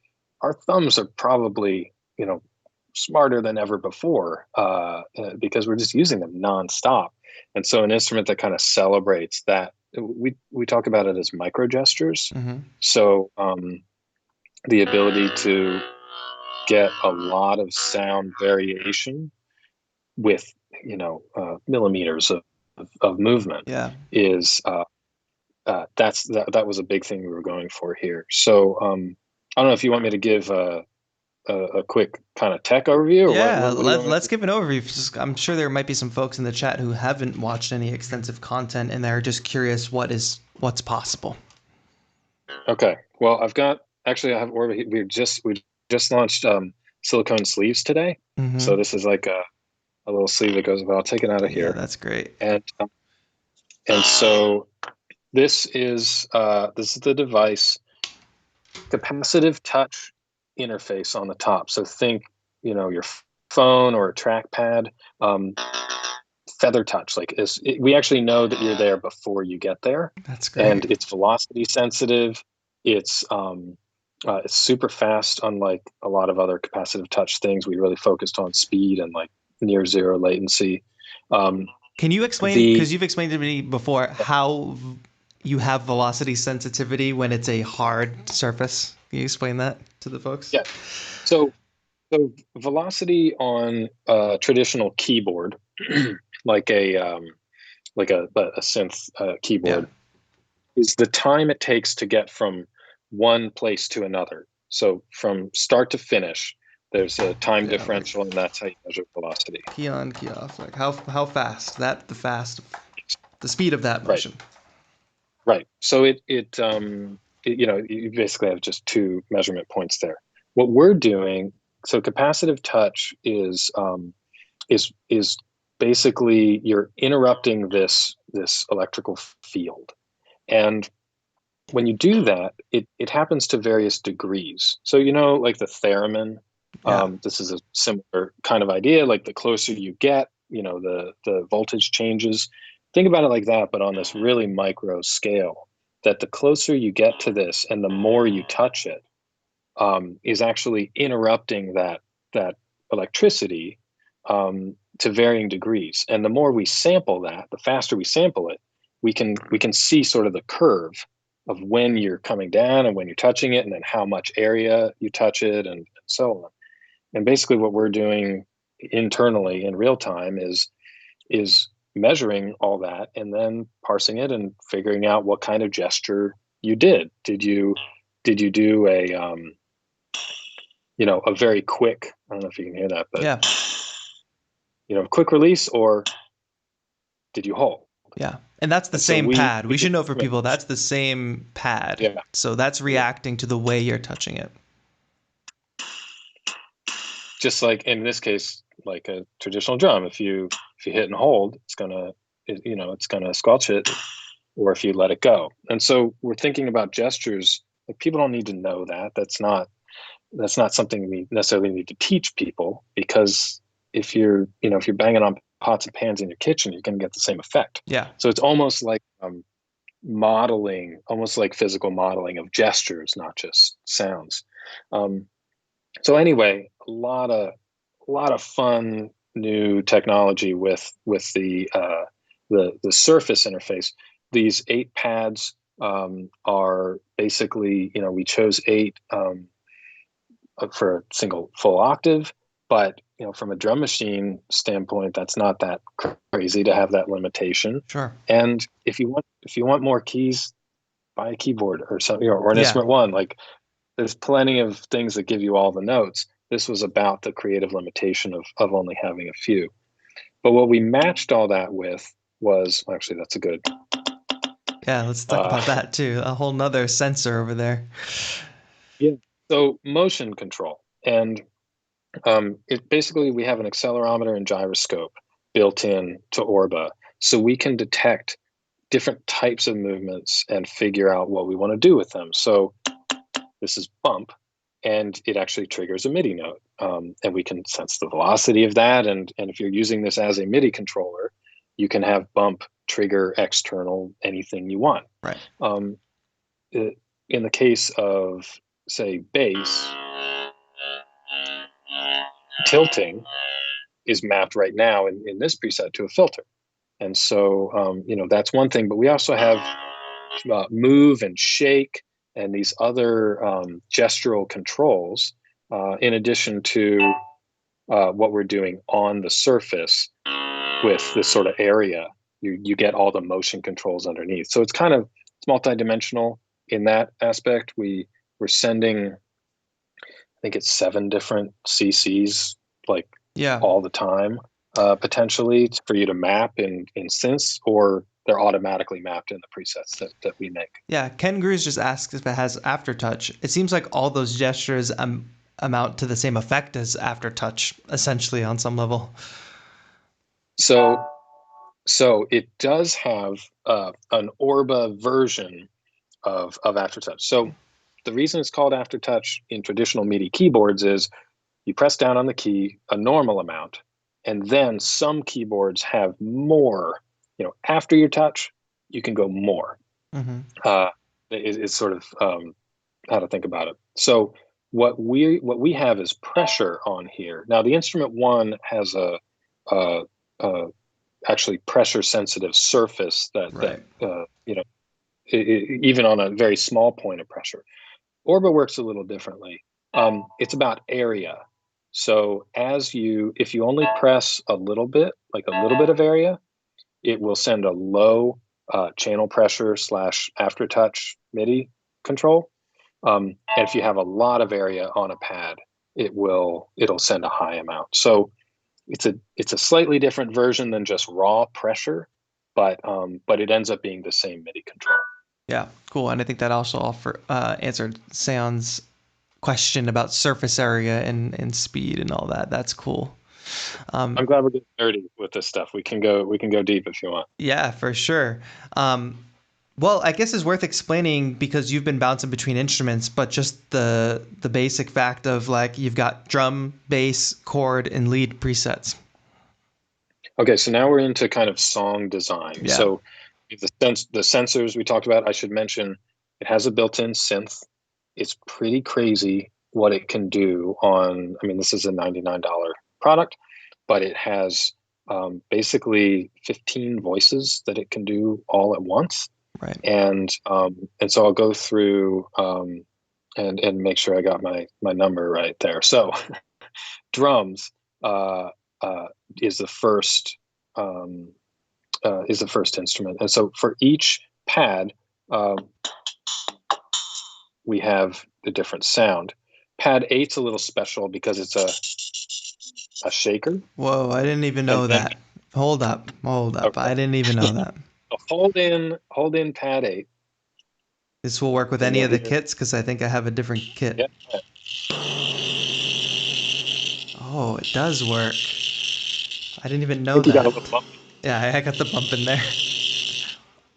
our thumbs are probably, smarter than ever before, because we're just using them nonstop. And so an instrument that kind of celebrates that, we talk about it as micro gestures. Mm-hmm. So the ability to get a lot of sound variation with millimeters of movement Yeah. is that was a big thing we were going for here. So I don't know if you want me to give a quick kind of tech overview, or what, Yeah, what do you want me let's to give an overview. I'm sure there might be some folks in the chat who haven't watched any extensive content and they're just curious what's possible. do? Okay, well, I have Orba. We just launched silicone sleeves today, Mm-hmm. so this is like a little sleeve that goes. Well, I'll take it out of Yeah, here, that's great. and so this is the device, capacitive touch interface on the top. So think, your phone or a trackpad, um, feather touch. Like, we actually know that you're there before you get there, That's and great. it's velocity sensitive. It's super fast. Unlike a lot of other capacitive touch things, we really focused on speed and like near zero latency. Um, Can you explain, the because you've explained to me before, how you have velocity sensitivity when it's a hard surface? Can you explain that to the folks? Yeah, so velocity on a traditional keyboard, like a synth Yeah. keyboard, is the time it takes to get from one place to another. So from start to finish, there's a time Yeah, like differential, and that's how you measure velocity. key on, key off. Like how fast? The speed of that Right, motion. right. So you basically have just two measurement points there. What we're doing, so capacitive touch is basically you're interrupting this electrical field, and when you do that, it happens to various degrees. So, like the theremin, Yeah. this is a similar kind of idea. Like the closer you get, the voltage changes. Think about it like that, but on this really micro scale, that the closer you get to this and the more you touch it, is actually interrupting that electricity, to varying degrees. And the more we sample that, the faster we sample it, we can see sort of the curve of when you're coming down and when you're touching it, and then how much area you touch it, and so on. And basically, what we're doing internally in real time is measuring all that and then parsing it and figuring out what kind of gesture you did. Did you do a very quick, I don't know if you can hear that, but Yeah. quick release, or did you hold? Yeah. And that's the And so same pad. We should know for right. people that's the same pad. Yeah. So that's reacting to the way you're touching it. Just like in this case, like a traditional drum, if you hit and hold, it's gonna squelch it, or if you let it go. And so we're thinking about gestures. Like, people don't need to know that. That's not something we necessarily need to teach people, because if you're banging on pots and pans in your kitchen, you're going to get the same effect. Yeah. So it's almost like modeling, almost like physical modeling of gestures, not just sounds. So anyway, a lot of fun new technology with the Surface interface. These 8 pads are basically, we chose 8 for a single full octave, but from a drum machine standpoint, that's not that crazy to have that limitation. Sure. And if you want more keys, buy a keyboard or something, or an Yeah. instrument one. Like, there's plenty of things that give you all the notes. This was about the creative limitation of only having a few. But what we matched all that with was, actually, that's a good. Yeah. Let's talk about that too. A whole nother sensor over there. Yeah. So motion control, and it basically, we have an accelerometer and gyroscope built in to Orba, so we can detect different types of movements and figure out what we want to do with them. So this is bump, and it actually triggers a MIDI note, and we can sense the velocity of that. And if you're using this as a MIDI controller, you can have bump trigger external anything you want. Right. In the case of, say, bass, tilting is mapped right now in this preset to a filter. And so, that's one thing. But we also have move and shake and these other gestural controls, in addition to what we're doing on the surface with this sort of area. You get all the motion controls underneath. So it's multidimensional in that aspect. We're sending, I think it's 7 different CCs, like, Yeah. all the time, potentially, for you to map in synths, or they're automatically mapped in the presets that we make. Yeah. Ken Grews just asks if it has aftertouch. It seems like all those gestures amount to the same effect as aftertouch, essentially, on some level. So it does have an Orba version of aftertouch. So the reason it's called aftertouch in traditional MIDI keyboards is you press down on the key a normal amount, and then some keyboards have more. After your touch, you can go more. Mm-hmm. It's sort of how to think about it. So what we have is pressure on here. Now, the instrument one has a actually pressure sensitive surface Right. even on a very small point of pressure. Orba works a little differently. It's about area. So if you only press a little bit, like a little bit of area, it will send a low channel pressure / aftertouch MIDI control. And if you have a lot of area on a pad, it'll send a high amount. So it's a slightly different version than just raw pressure, but it ends up being the same MIDI control. Yeah. Cool. And I think that also answered Seon's question about surface area and speed and all that. That's cool. I'm glad we're getting nerdy with this stuff. We can go deep if you want. Yeah, for sure. Well, I guess it's worth explaining because you've been bouncing between instruments, but just the basic fact of like you've got drum, bass, chord, and lead presets. Okay, so now we're into kind of song design. Yeah. So the sensors we talked about, I should mention, it has a built-in synth. It's pretty crazy what it can do on, I mean, this is a $99 product, but it has basically 15 voices that it can do all at once. Right. And so I'll go through and make sure I got my number right there. So drums uh, is the first instrument, and so for each pad we have a different sound. Pad 8's a little special because it's a shaker. Whoa, I didn't even know And then, that. Hold up. okay, I didn't even know that. so hold in pad 8. This will work with And any you'll of the hear, kits because I think I have a different kit. yeah, Oh, it does work. I didn't even I know think you got a that. little bump. Yeah, I got the bump in there.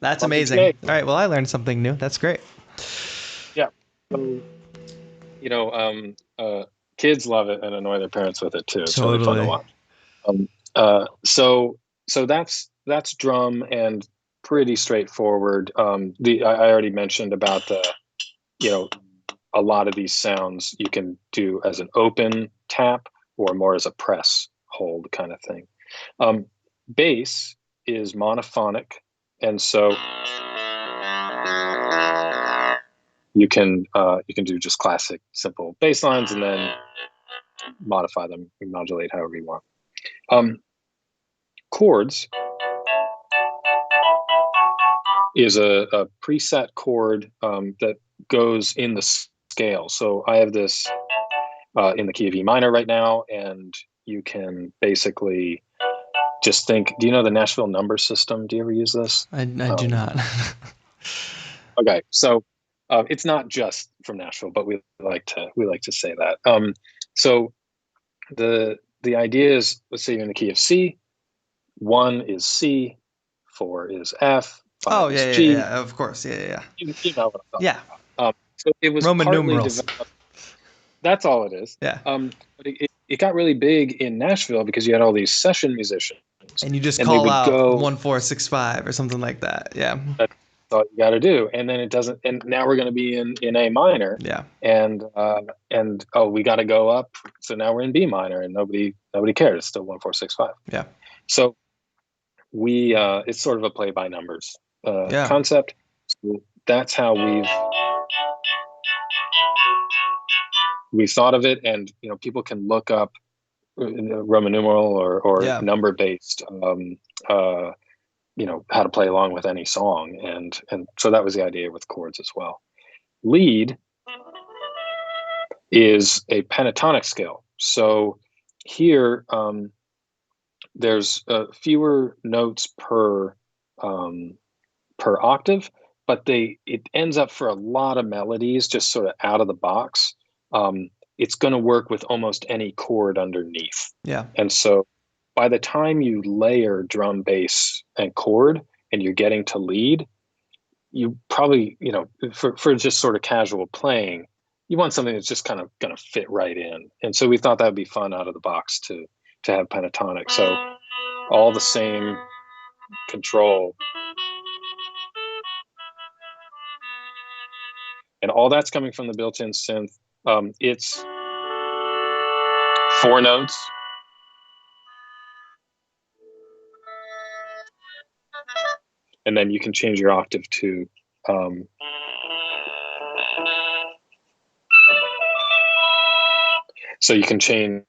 That's Bumpy amazing. skate. All right, well, I learned something new. That's great. Yeah. So, you know, kids love it and annoy their parents with it too. It's really fun to Totally. watch. So that's drum and pretty straightforward. I already mentioned about you know, a lot of these sounds you can do as an open tap or more as a press hold kind of thing. Bass is monophonic, and so you can do just classic simple bass lines and then modify them and modulate however you want. Chords is a preset chord that goes in the scale. So I have this in the key of E minor right now, and you can basically just think, do you know the Nashville number system? Do you ever use this? I do not. Okay, so it's not just from Nashville, but we like to say that. So the idea is, let's say you're in the key of C, 1 is C, 4 is F, 5 Oh, is yeah, G. of course. Yeah. You know what I'm talking Yeah. about. So it was Roman partly numerals. developed. That's all it is. Yeah. But it got really big in Nashville because you had all these session musicians, And you just and they call would out go. 1465 or something like that. Yeah. That's all you got to do, and then it doesn't. And now we're going to be in A minor, Yeah. and oh, we got to go up. So now we're in B minor, and nobody cares. It's still 1465. Yeah. So we it's sort of a play by numbers Yeah. concept. So that's how we've thought of it, and people can look up Roman numeral or Yeah. number based how to play along with any song, and so that was the idea with chords as well. Lead is a pentatonic scale, so here there's fewer notes per octave, but it ends up for a lot of melodies just sort of out of the box. It's going to work with almost any chord underneath. Yeah. And so by the time you layer drum, bass, and chord, and you're getting to lead, you probably, for just sort of casual playing, you want something that's just kind of going to fit right in. And so we thought that would be fun out of the box to have pentatonic. So all the same control. And all that's coming from the built-in synth. It's 4 notes. And then you can change your octave to so you can change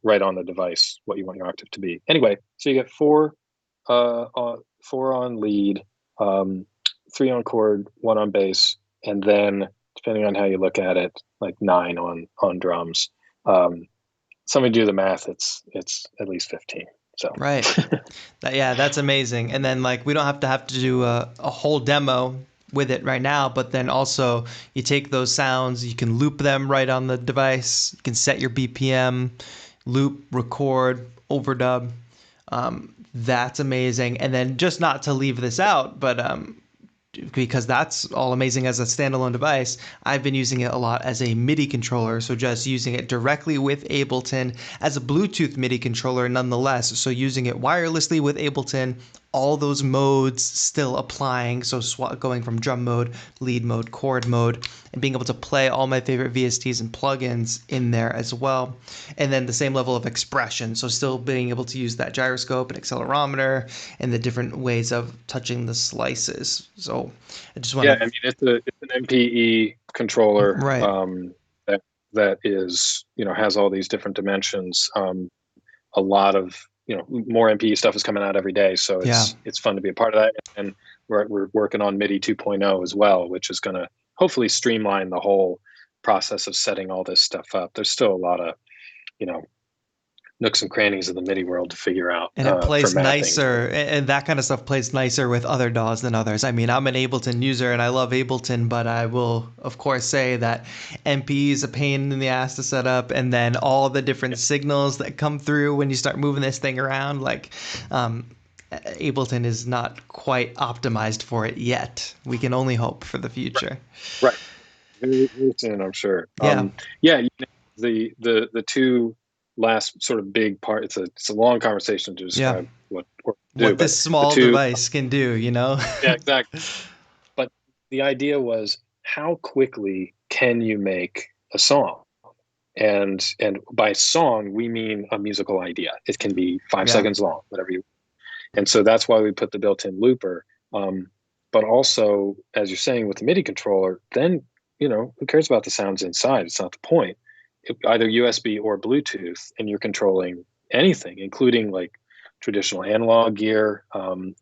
right on the device what you want your octave to be. Anyway, so you get 4 on lead, 3 on chord, 1 on bass, and then depending on how you look at it, like 9 on drums. Somebody do the math. It's at least 15. So Right. That's amazing. And then like we don't have to do a whole demo with it right now, but then also you take those sounds, you can loop them right on the device. You can set your BPM, loop, record, overdub. That's amazing. And then just not to leave this out, but because that's all amazing as a standalone device, I've been using it a lot as a MIDI controller. So just using it directly with Ableton as a Bluetooth MIDI controller nonetheless. So using it wirelessly with Ableton, all those modes still applying. So going from drum mode, lead mode, chord mode, and being able to play all my favorite VSTs and plugins in there as well. And then the same level of expression. So still being able to use that gyroscope and accelerometer and the different ways of touching the slices. So I just want Yeah, I mean, it's an MPE controller, right. That is, has all these different dimensions. A lot of, more MPE stuff is coming out every day, so Yeah. it's fun to be a part of that. And we're working on MIDI 2.0 as well, which is going to hopefully streamline the whole process of setting all this stuff up. There's still a lot of, nooks and crannies of the MIDI world to figure out And it for plays mapping. nicer, and that kind of stuff plays nicer with other DAWs than others. I mean, I'm an Ableton user and I love Ableton, but I will, of course, say that MP is a pain in the ass to set up, and then all the different signals that come through when you start moving this thing around, like Ableton is not quite optimized for it yet. We can only hope for the future. Right. Very, very soon, I'm sure. Yeah. Yeah. The two last sort of big part. It's a long conversation to describe what we do, but this small device can do, Yeah, exactly. But the idea was, how quickly can you make a song? And by song, we mean a musical idea. It can be 5 seconds long, whatever you. And so that's why we put the built-in looper. But also, as you're saying, with the MIDI controller, then who cares about the sounds inside? It's not the point. Either USB or Bluetooth, and you're controlling anything, including like traditional analog gear.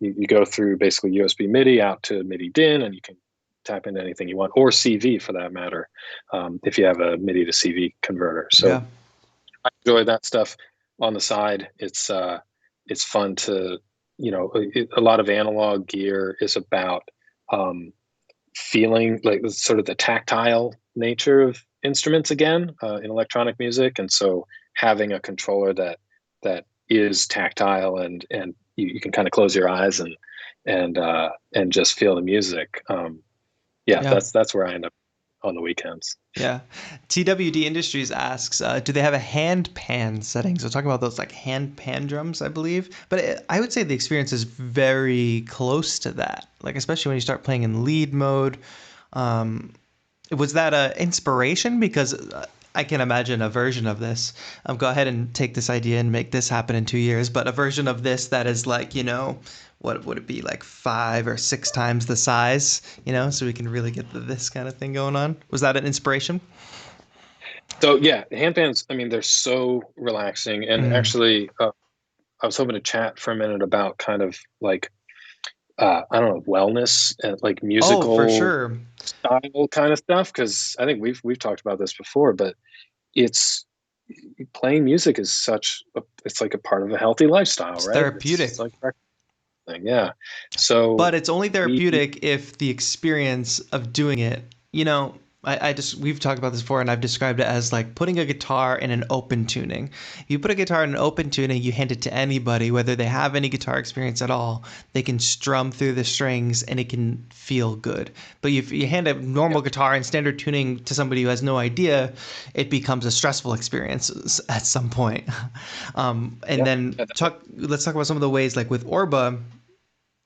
You go through basically USB MIDI out to MIDI DIN, and you can tap into anything you want, or CV for that matter, if you have a MIDI to CV converter. So I enjoy that stuff on the side. It's fun to, a lot of analog gear is about feeling like sort of the tactile nature of instruments again in electronic music. And so having a controller that is tactile and you can kind of close your eyes and just feel the music. That's where I end up on the weekends. Yeah. TWD Industries asks, do they have a hand pan setting? So talking about those like hand pan drums, I believe. But I would say the experience is very close to that. Like, especially when you start playing in lead mode. Was that a inspiration? Because I can imagine a version of this. Go ahead and take this idea and make this happen in 2 years. But a version of this that is like, what would it be, like 5 or 6 times the size, so we can really get this kind of thing going on. Was that an inspiration? So yeah, handpans, I mean, they're so relaxing. And actually, I was hoping to chat for a minute about kind of like, I don't know, wellness and like musical for sure. style kind of stuff. Cause I think we've talked about this before, but it's playing music is it's like a part of a healthy lifestyle, It's right? therapeutic. It's like thing. Yeah. So, but it's only therapeutic if the experience of doing it, we've talked about this before, and I've described it as like putting a guitar in an open tuning. If you put a guitar in an open tuning, you hand it to anybody, whether they have any guitar experience at all, they can strum through the strings and it can feel good. But if you hand a normal guitar in standard tuning to somebody who has no idea, it becomes a stressful experience at some point. Let's talk about some of the ways, like with Orba,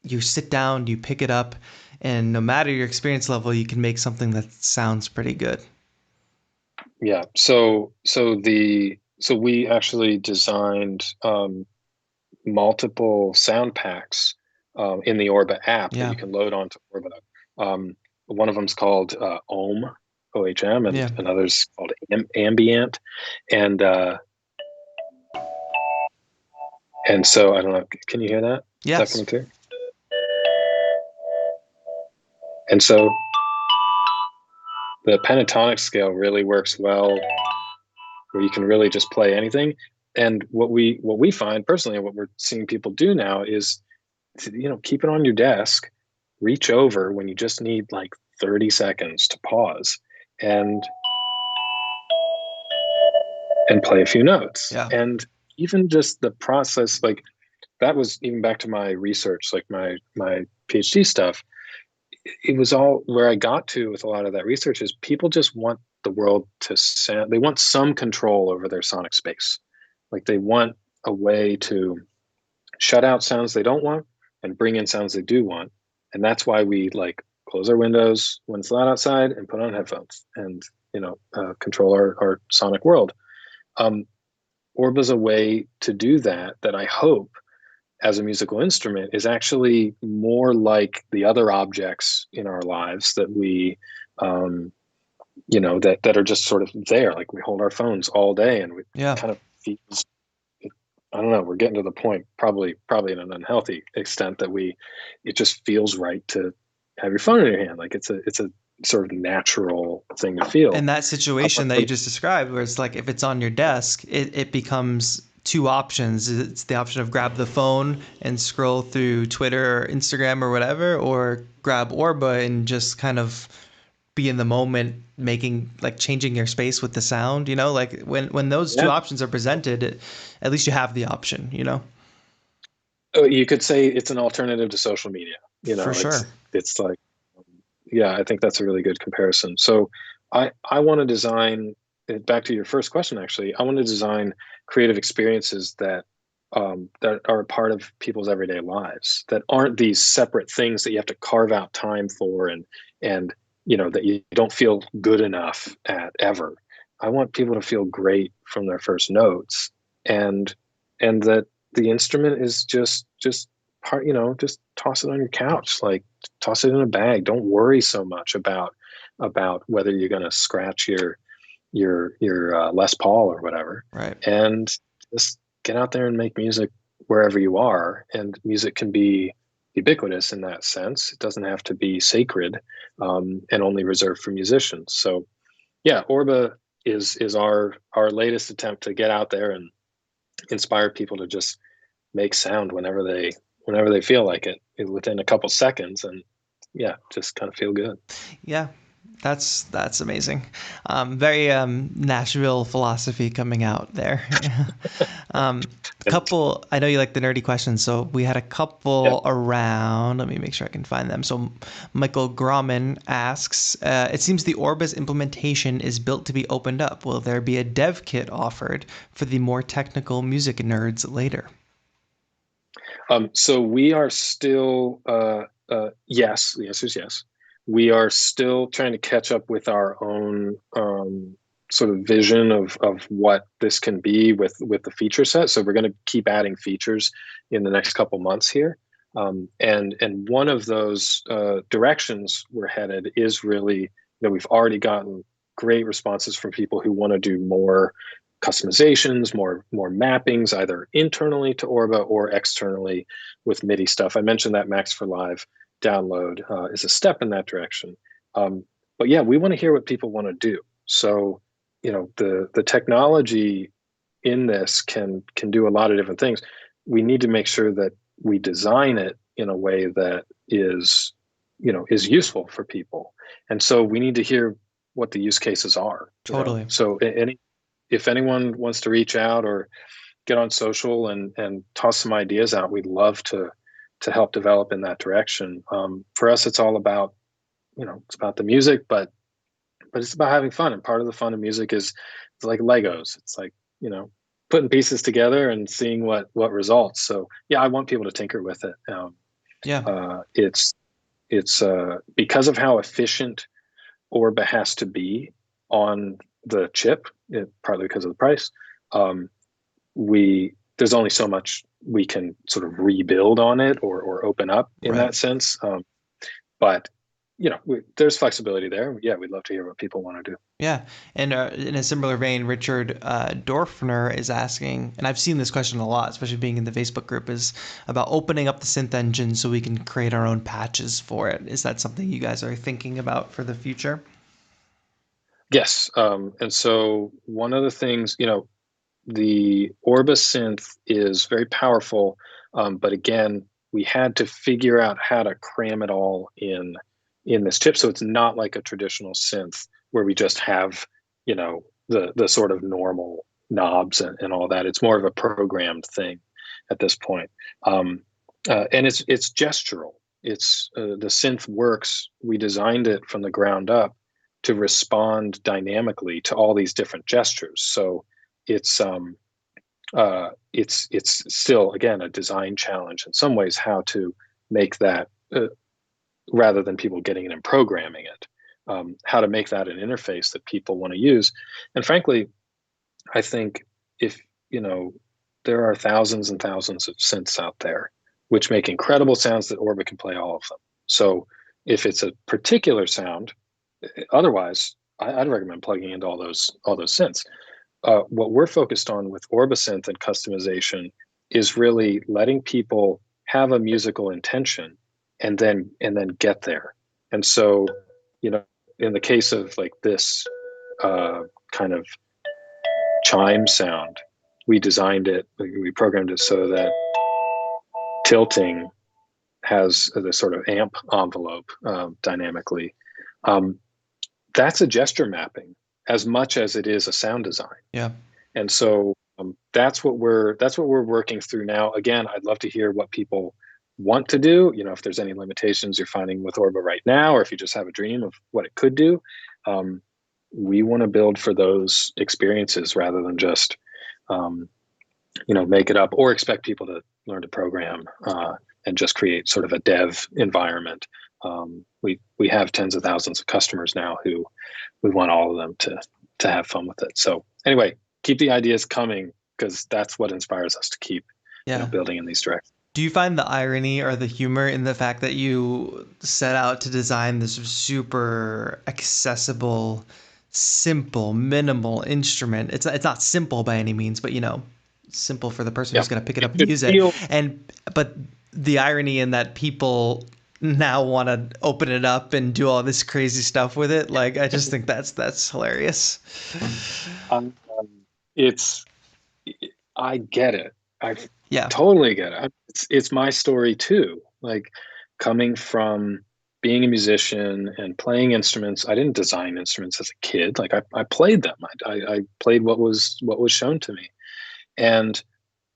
you sit down, you pick it up, and no matter your experience level, you can make something that sounds pretty good. Yeah. So we actually designed multiple sound packs in the Orba app that you can load onto Orba. One of them's called Ohm, OHM, and another's called Ambient, and so I don't know. Can you hear that? Yes. Is that coming through? And so the pentatonic scale really works well, where you can really just play anything. And what we find personally, and what we're seeing people do now, is to, keep it on your desk, reach over when you just need like 30 seconds to pause and play a few notes. Yeah. And even just the process, like that was even back to my research, like my PhD stuff. it was all where I got to with a lot of that research is people just want the world to sound, they want some control over their sonic space. Like they want a way to shut out sounds they don't want and bring in sounds they do want. And that's why we like close our windows when it's loud outside and put on headphones and, control our sonic world. Orba's a way to do that, that I hope as a musical instrument is actually more like the other objects in our lives that we, that are just sort of there. Like we hold our phones all day and we Yeah. kind of feels, I don't know, we're getting to the point, probably in an unhealthy extent, that it just feels right to have your phone in your hand. Like it's a sort of natural thing to feel. And that situation that you just described, where it's like if it's on your desk, it becomes two options. It's the option of grab the phone and scroll through Twitter or Instagram or whatever, or grab Orba and just kind of be in the moment, making like changing your space with the sound. Like when those two Yeah. options are presented, at least you have the option. Oh, you could say it's an alternative to social media. For sure. It's like, yeah, I think that's a really good comparison. So I want to design, back to your first question, actually, I want to design creative experiences that that are a part of people's everyday lives, that aren't these separate things that you have to carve out time for and that you don't feel good enough at ever. I want people to feel great from their first notes, and that the instrument is just part, just toss it on your couch, like toss it in a bag. Don't worry so much about whether you're going to scratch your Les Paul or whatever, Right. and just get out there and make music wherever you are. And music can be ubiquitous in that sense. It doesn't have to be sacred, and only reserved for musicians. So yeah, Orba is our latest attempt to get out there and inspire people to just make sound whenever they feel like it, within a couple seconds, and yeah, just kind of feel good. Yeah, that's amazing. Very Nashville philosophy coming out there. A couple. I know you like the nerdy questions, so we had a Yeah. couple around. Let me make sure I can find them. So Michael Grauman asks, "It seems the Orbis implementation is built to be opened up. Will there be a dev kit offered for the more technical music nerds later?" So we are still, yes, the answer is yes. We are still trying to catch up with our own sort of vision of what this can be with the feature set. So we're going to keep adding features in the next couple months here. And one of those directions we're headed is really, we've already gotten great responses from people who want to do more customizations, more mappings, either internally to Orba or externally with MIDI stuff. I mentioned that Max for Live download is a step in that direction. But yeah, we want to hear what people want to do. So, the technology in this can do a lot of different things. We need to make sure that we design it in a way that is useful for people. And so we need to hear what the use cases are. Totally. So if anyone wants to reach out or get on social and toss some ideas out, we'd love to help develop in that direction. For us, it's all about, it's about the music, but it's about having fun. And part of the fun of music is it's like Legos. It's like, putting pieces together and seeing what results. So yeah, I want people to tinker with it. Yeah. It's because of how efficient Orba has to be on the chip, partly because of the price. There's only so much we can sort of rebuild on it or open up in Right. that sense. But there's flexibility there. Yeah, we'd love to hear what people want to do. Yeah, and in a similar vein, Richard Dorfner is asking, and I've seen this question a lot, especially being in the Facebook group, is about opening up the synth engine so we can create our own patches for it. Is that something you guys are thinking about for the future? Yes, and so one of the things, the Orba synth is very powerful, but again, we had to figure out how to cram it all in this chip, so it's not like a traditional synth where we just have, the sort of normal knobs and all that. It's more of a programmed thing at this point, and it's gestural. the synth works. We designed it from the ground up to respond dynamically to all these different gestures. So it's still, again, a design challenge in some ways, how to make that rather than people getting it and programming it, how to make that an interface that people want to use. And frankly, I think if, there are thousands and thousands of synths out there, which make incredible sounds that Orba can play all of them. So if it's a particular sound, otherwise, I'd recommend plugging into all those synths. What we're focused on with Orba Synth and customization is really letting people have a musical intention and then get there. And so, in the case of like this kind of chime sound, we designed it, we programmed it so that tilting has the sort of amp envelope dynamically. That's a gesture mapping as much as it is a sound design. Yeah. And so that's what we're working through now. Again, I'd love to hear what people want to do. If there's any limitations you're finding with Orba right now, or if you just have a dream of what it could do, we want to build for those experiences rather than just, make it up or expect people to learn to program and just create sort of a dev environment. We have tens of thousands of customers now who we want all of them to have fun with it. So anyway, keep the ideas coming, because that's what inspires us to keep building in these directions. Do you find the irony or the humor in the fact that you set out to design this super accessible, simple, minimal instrument? It's not simple by any means, but simple for the person who's going to pick it up and use it. But the irony in that people now want to open it up and do all this crazy stuff with it. Like, I just think that's hilarious. I get it. Totally get it. It's my story too. Like, coming from being a musician and playing instruments, I didn't design instruments as a kid. Like, I played them. I played what was shown to me, and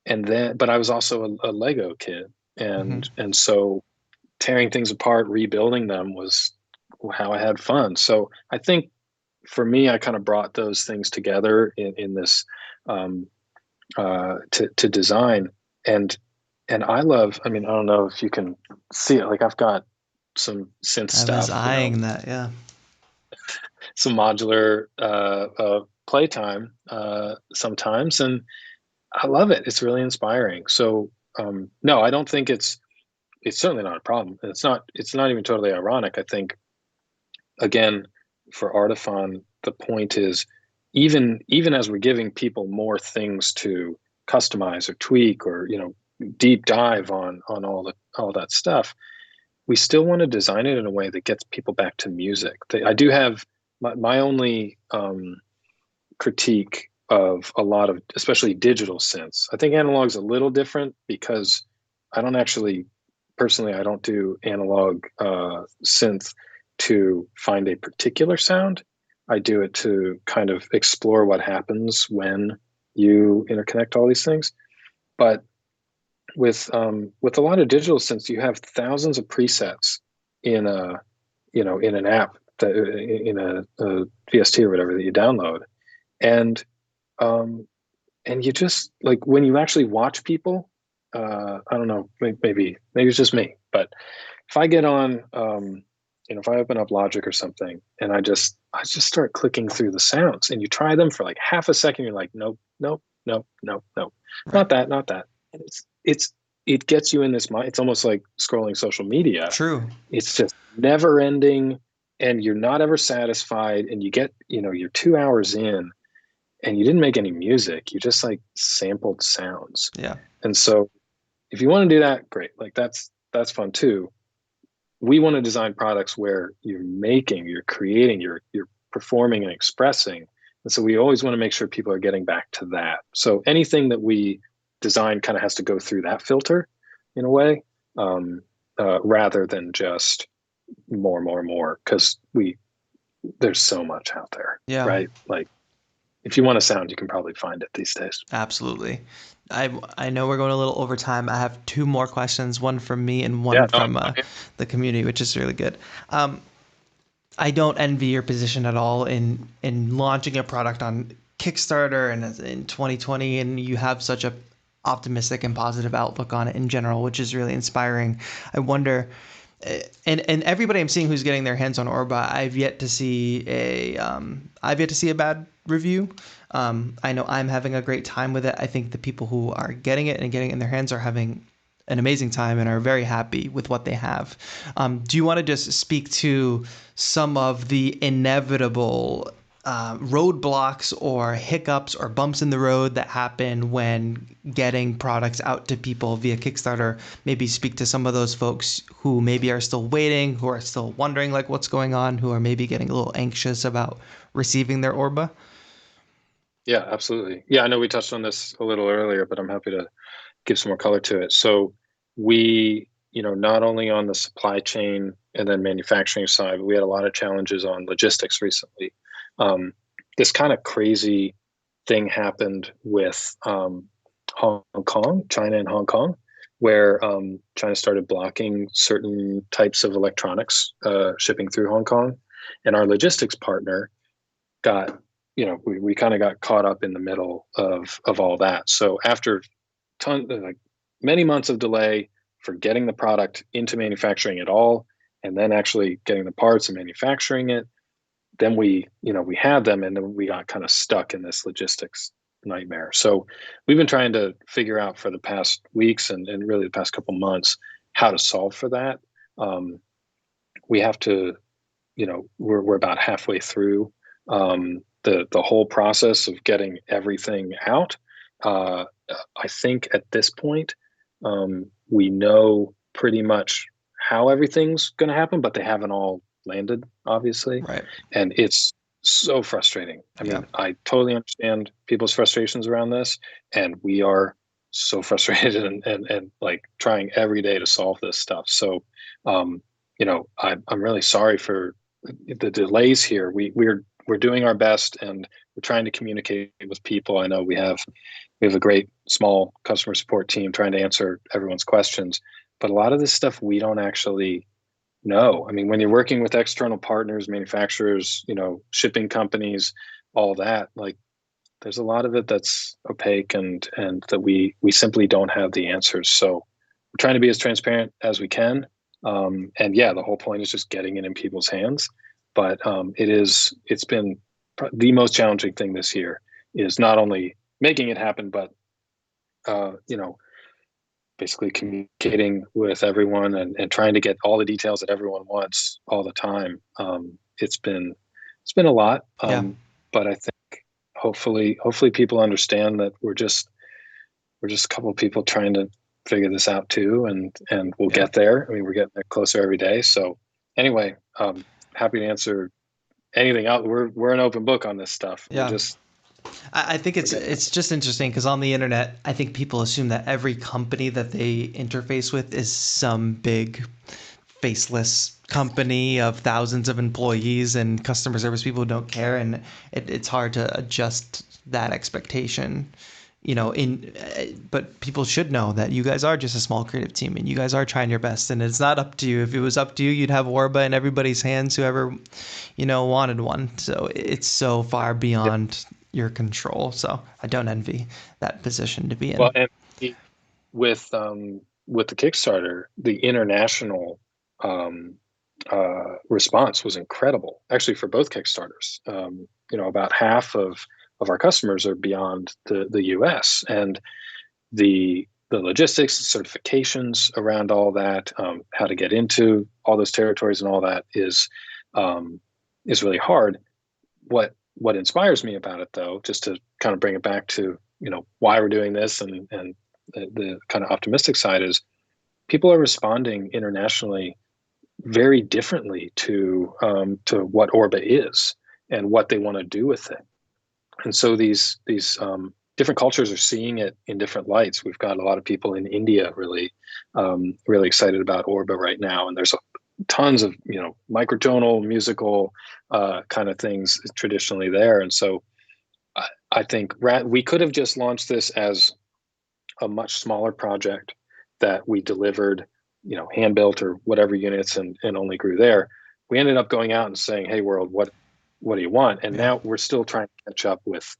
then, but I was also a Lego kid, and so tearing things apart, rebuilding them was how I had fun. So I think for me, I kind of brought those things together in this to design. And I love, I don't know if you can see it. Like, I've got some synth stuff. I was eyeing that, yeah. Some modular playtime sometimes, and I love it. It's really inspiring. So no, I don't think it's certainly not a problem. It's not even totally ironic. I think, again, for Artiphon, the point is, even as we're giving people more things to customize or tweak or deep dive on all that stuff, we still want to design it in a way that gets people back to music. I do have my only critique of a lot of, especially digital synths. I think analog's a little different, because I don't do analog synth to find a particular sound. I do it to kind of explore what happens when you interconnect all these things. But with a lot of digital synths, you have thousands of presets in in an app, in a VST or whatever that you download, and you just, like, when you actually watch people, I don't know, maybe it's just me, but if I get on, if I open up Logic or something and I just start clicking through the sounds, and you try them for like half a second, you're like, nope, right. not that. And it gets you in this mind. It's almost like scrolling social media. True. It's just never ending, and you're not ever satisfied. And you get, you're 2 hours in, and you didn't make any music. You just like sampled sounds. Yeah. And so if you want to do that, great. Like, that's fun too. We want to design products where you're making, you're creating, you're performing and expressing. And so we always want to make sure people are getting back to that. So anything that we design kind of has to go through that filter in a way, rather than just more, because there's so much out there. Yeah. Right. Like, if you want a sound, you can probably find it these days. Absolutely. I know we're going a little over time. I have two more questions, one from me and one Yeah, no, from the community, which is really good. I don't envy your position at all in launching a product on Kickstarter and in 2020, and you have such a optimistic and positive outlook on it in general, which is really inspiring. I wonder, and everybody I'm seeing who's getting their hands on Orba, I've yet to see a bad review. I know I'm having a great time with it. I think the people who are getting it and getting it in their hands are having an amazing time and are very happy with what they have. Do you want to just speak to some of the inevitable roadblocks or hiccups or bumps in the road that happen when getting products out to people via Kickstarter? Maybe speak to some of those folks who maybe are still waiting, who are still wondering like what's going on, who are maybe getting a little anxious about receiving their Orba. Yeah, absolutely. Yeah, I know we touched on this a little earlier, but I'm happy to give some more color to it. So we, not only on the supply chain and then manufacturing side, but we had a lot of challenges on logistics recently. This kind of crazy thing happened with Hong Kong, China and Hong Kong, where China started blocking certain types of electronics shipping through Hong Kong. And our logistics partner got, we kind of got caught up in the middle of all that. So after many months of delay for getting the product into manufacturing at all, and then actually getting the parts and manufacturing it, then we had them, and then we got kind of stuck in this logistics nightmare. So we've been trying to figure out for the past weeks and really the past couple months how to solve for that. We have to, we're about halfway through the whole process of getting everything out. I think at this point, we know pretty much how everything's going to happen, but they haven't all landed, obviously. Right. And it's so frustrating. I mean, I totally understand people's frustrations around this, and we are so frustrated and like trying every day to solve this stuff. So, I'm really sorry for the delays here. We're doing our best, and we're trying to communicate with people. I know we have a great small customer support team trying to answer everyone's questions, but a lot of this stuff we don't actually know. I mean, when you're working with external partners, manufacturers, shipping companies, all that, like there's a lot of it that's opaque and that we simply don't have the answers. So we're trying to be as transparent as we can. And yeah, the whole point is just getting it in people's hands. But it's been the most challenging thing this year is not only making it happen, but basically communicating with everyone and trying to get all the details that everyone wants all the time. It's been a lot. But I think hopefully people understand that we're just a couple of people trying to figure this out too, and we'll get there. I mean, we're getting there closer every day. So anyway, happy to answer anything out. We're an open book on this stuff. Yeah. I think it's just interesting because on the internet, I think people assume that every company that they interface with is some big faceless company of thousands of employees and customer service people who don't care, and it's hard to adjust that expectation. But people should know that you guys are just a small creative team and you guys are trying your best, and it's not up to you. If it was up to you, you'd have Orba in everybody's hands, whoever, wanted one. So it's so far beyond your control. So I don't envy that position to be in. Well, and with the Kickstarter, the international response was incredible, actually, for both Kickstarters. About half of our customers are beyond the US, and the logistics, the certifications around all that, how to get into all those territories and all that is really hard. What inspires me about it, though, just to kind of bring it back to why we're doing this and the kind of optimistic side, is people are responding internationally very differently to what Orba is and what they want to do with it. And so these different cultures are seeing it in different lights. We've got a lot of people in India really excited about Orba right now, and there's tons of microtonal musical kind of things traditionally there. And so I think we could have just launched this as a much smaller project that we delivered, hand built or whatever units, and only grew there. We ended up going out and saying, "Hey, world, what do you want?" And now we're still trying to catch up with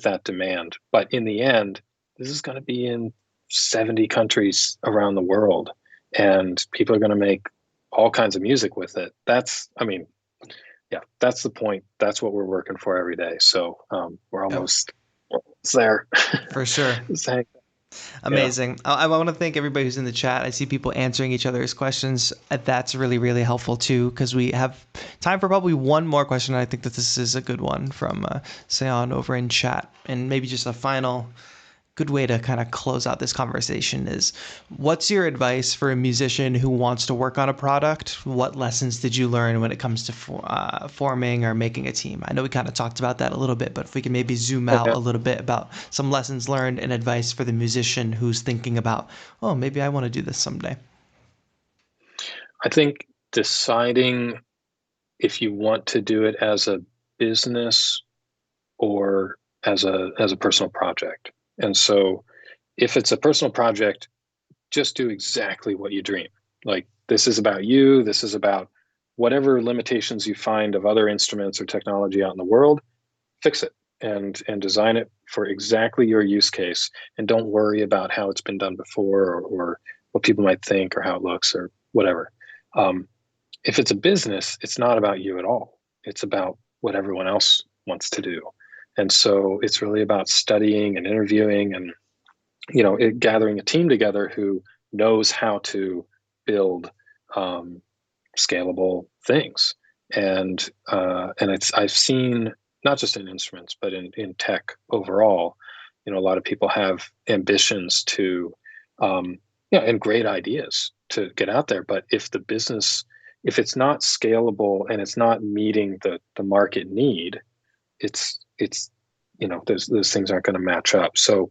that demand. But in the end, this is going to be in 70 countries around the world, and people are going to make all kinds of music with it. That's the point. That's what we're working for every day. So we're almost there. For sure. Amazing. Yeah. I want to thank everybody who's in the chat. I see people answering each other's questions. That's really, really helpful too, because we have time for probably one more question. I think that this is a good one from Seon over in chat. And maybe just a final good way to kind of close out this conversation is, what's your advice for a musician who wants to work on a product? What lessons did you learn when it comes to forming or making a team? I know we kind of talked about that a little bit, but if we can maybe zoom out a little bit about some lessons learned and advice for the musician who's thinking about, oh, maybe I want to do this someday. I think deciding if you want to do it as a business or as a personal project. And so if it's a personal project, just do exactly what you dream. Like, this is about you. This is about whatever limitations you find of other instruments or technology out in the world, fix it and design it for exactly your use case. And don't worry about how it's been done before or what people might think or how it looks or whatever. If it's a business, it's not about you at all. It's about what everyone else wants to do. And so it's really about studying and interviewing and, gathering a team together who knows how to build scalable things. And I've seen, not just in instruments, but in tech overall, a lot of people have ambitions to, and great ideas to get out there. But if it's not scalable and it's not meeting the market need, it's those things aren't going to match up. So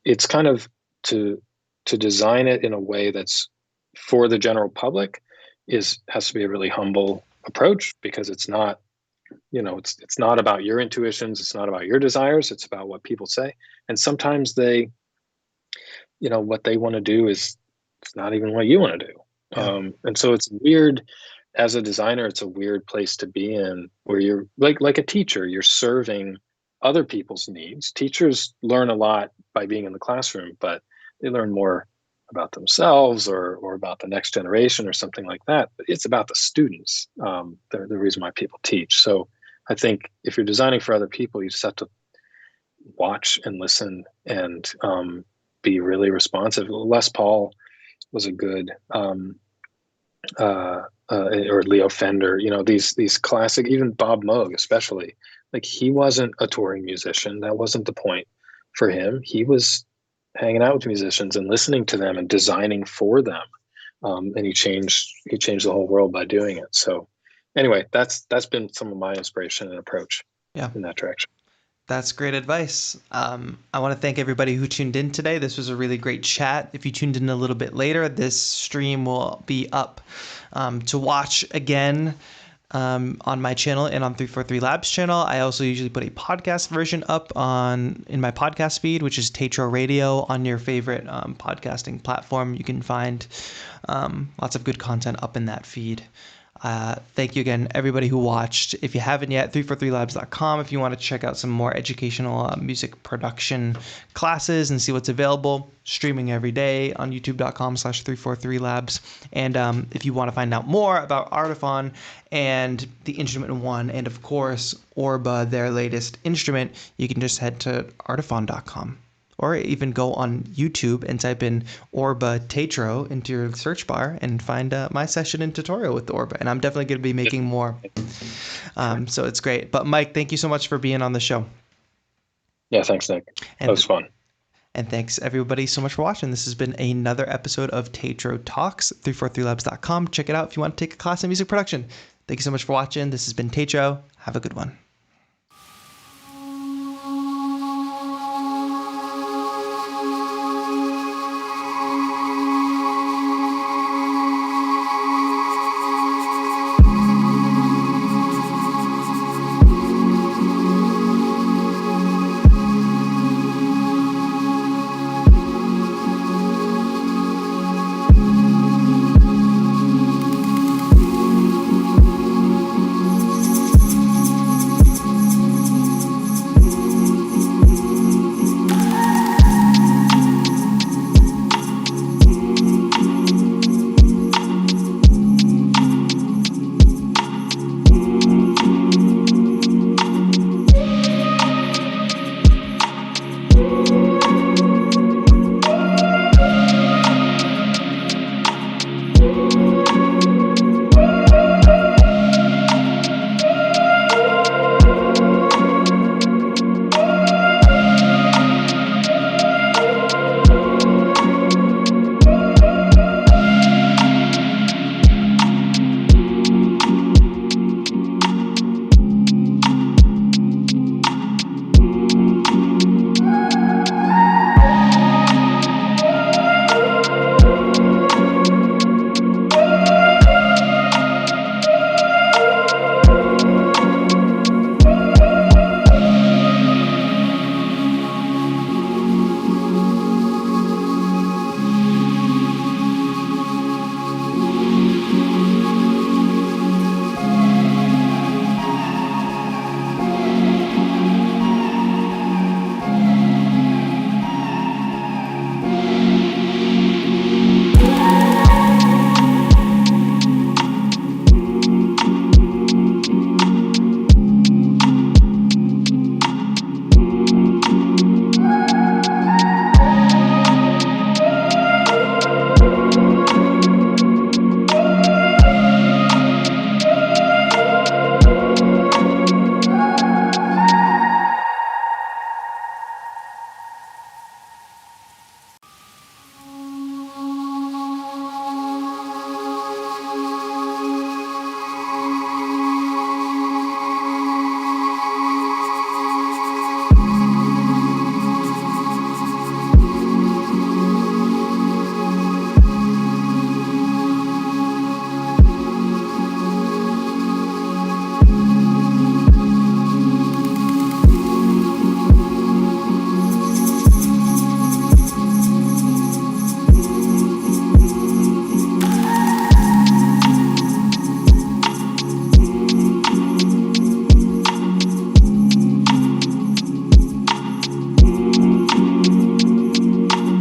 it's kind of to design it in a way that's for the general public has to be a really humble approach, because it's not, it's not about your intuitions. It's not about your desires. It's about what people say. And sometimes what they want to do it's not even what you want to do. Yeah. And so it's weird. As a designer, it's a weird place to be in, where you're like a teacher, you're serving other people's needs. Teachers learn a lot by being in the classroom, but they learn more about themselves or about the next generation or something like that. But it's about the students. They're the reason why people teach. So I think if you're designing for other people, you just have to watch and listen and be really responsive. Les Paul was a good, or Leo Fender, these classic, even Bob Moog especially, like, he wasn't a touring musician. That wasn't the point for him. He was hanging out with musicians and listening to them and designing for them. And he changed the whole world by doing it. So anyway, that's been some of my inspiration and approach in that direction. That's great advice. I want to thank everybody who tuned in today. This was a really great chat. If you tuned in a little bit later, this stream will be up to watch again on my channel and on 343 Labs channel. I also usually put a podcast version up in my podcast feed, which is TAETRO Radio on your favorite podcasting platform. You can find lots of good content up in that feed. Thank you again, everybody who watched. If you haven't yet, 343labs.com if you want to check out some more educational music production classes and see what's available. Streaming every day on youtube.com/343labs. And if you want to find out more about Artiphon and the Instrument One, and of course, Orba, their latest instrument, you can just head to artiphon.com. Or even go on YouTube and type in Orba TAETRO into your search bar and find my session and tutorial with the Orba. And I'm definitely going to be making more. So it's great. But Mike, thank you so much for being on the show. Yeah, thanks, Nick. That was fun. And thanks everybody so much for watching. This has been another episode of TAETRO Talks, 343labs.com. Check it out if you want to take a class in music production. Thank you so much for watching. This has been TAETRO. Have a good one.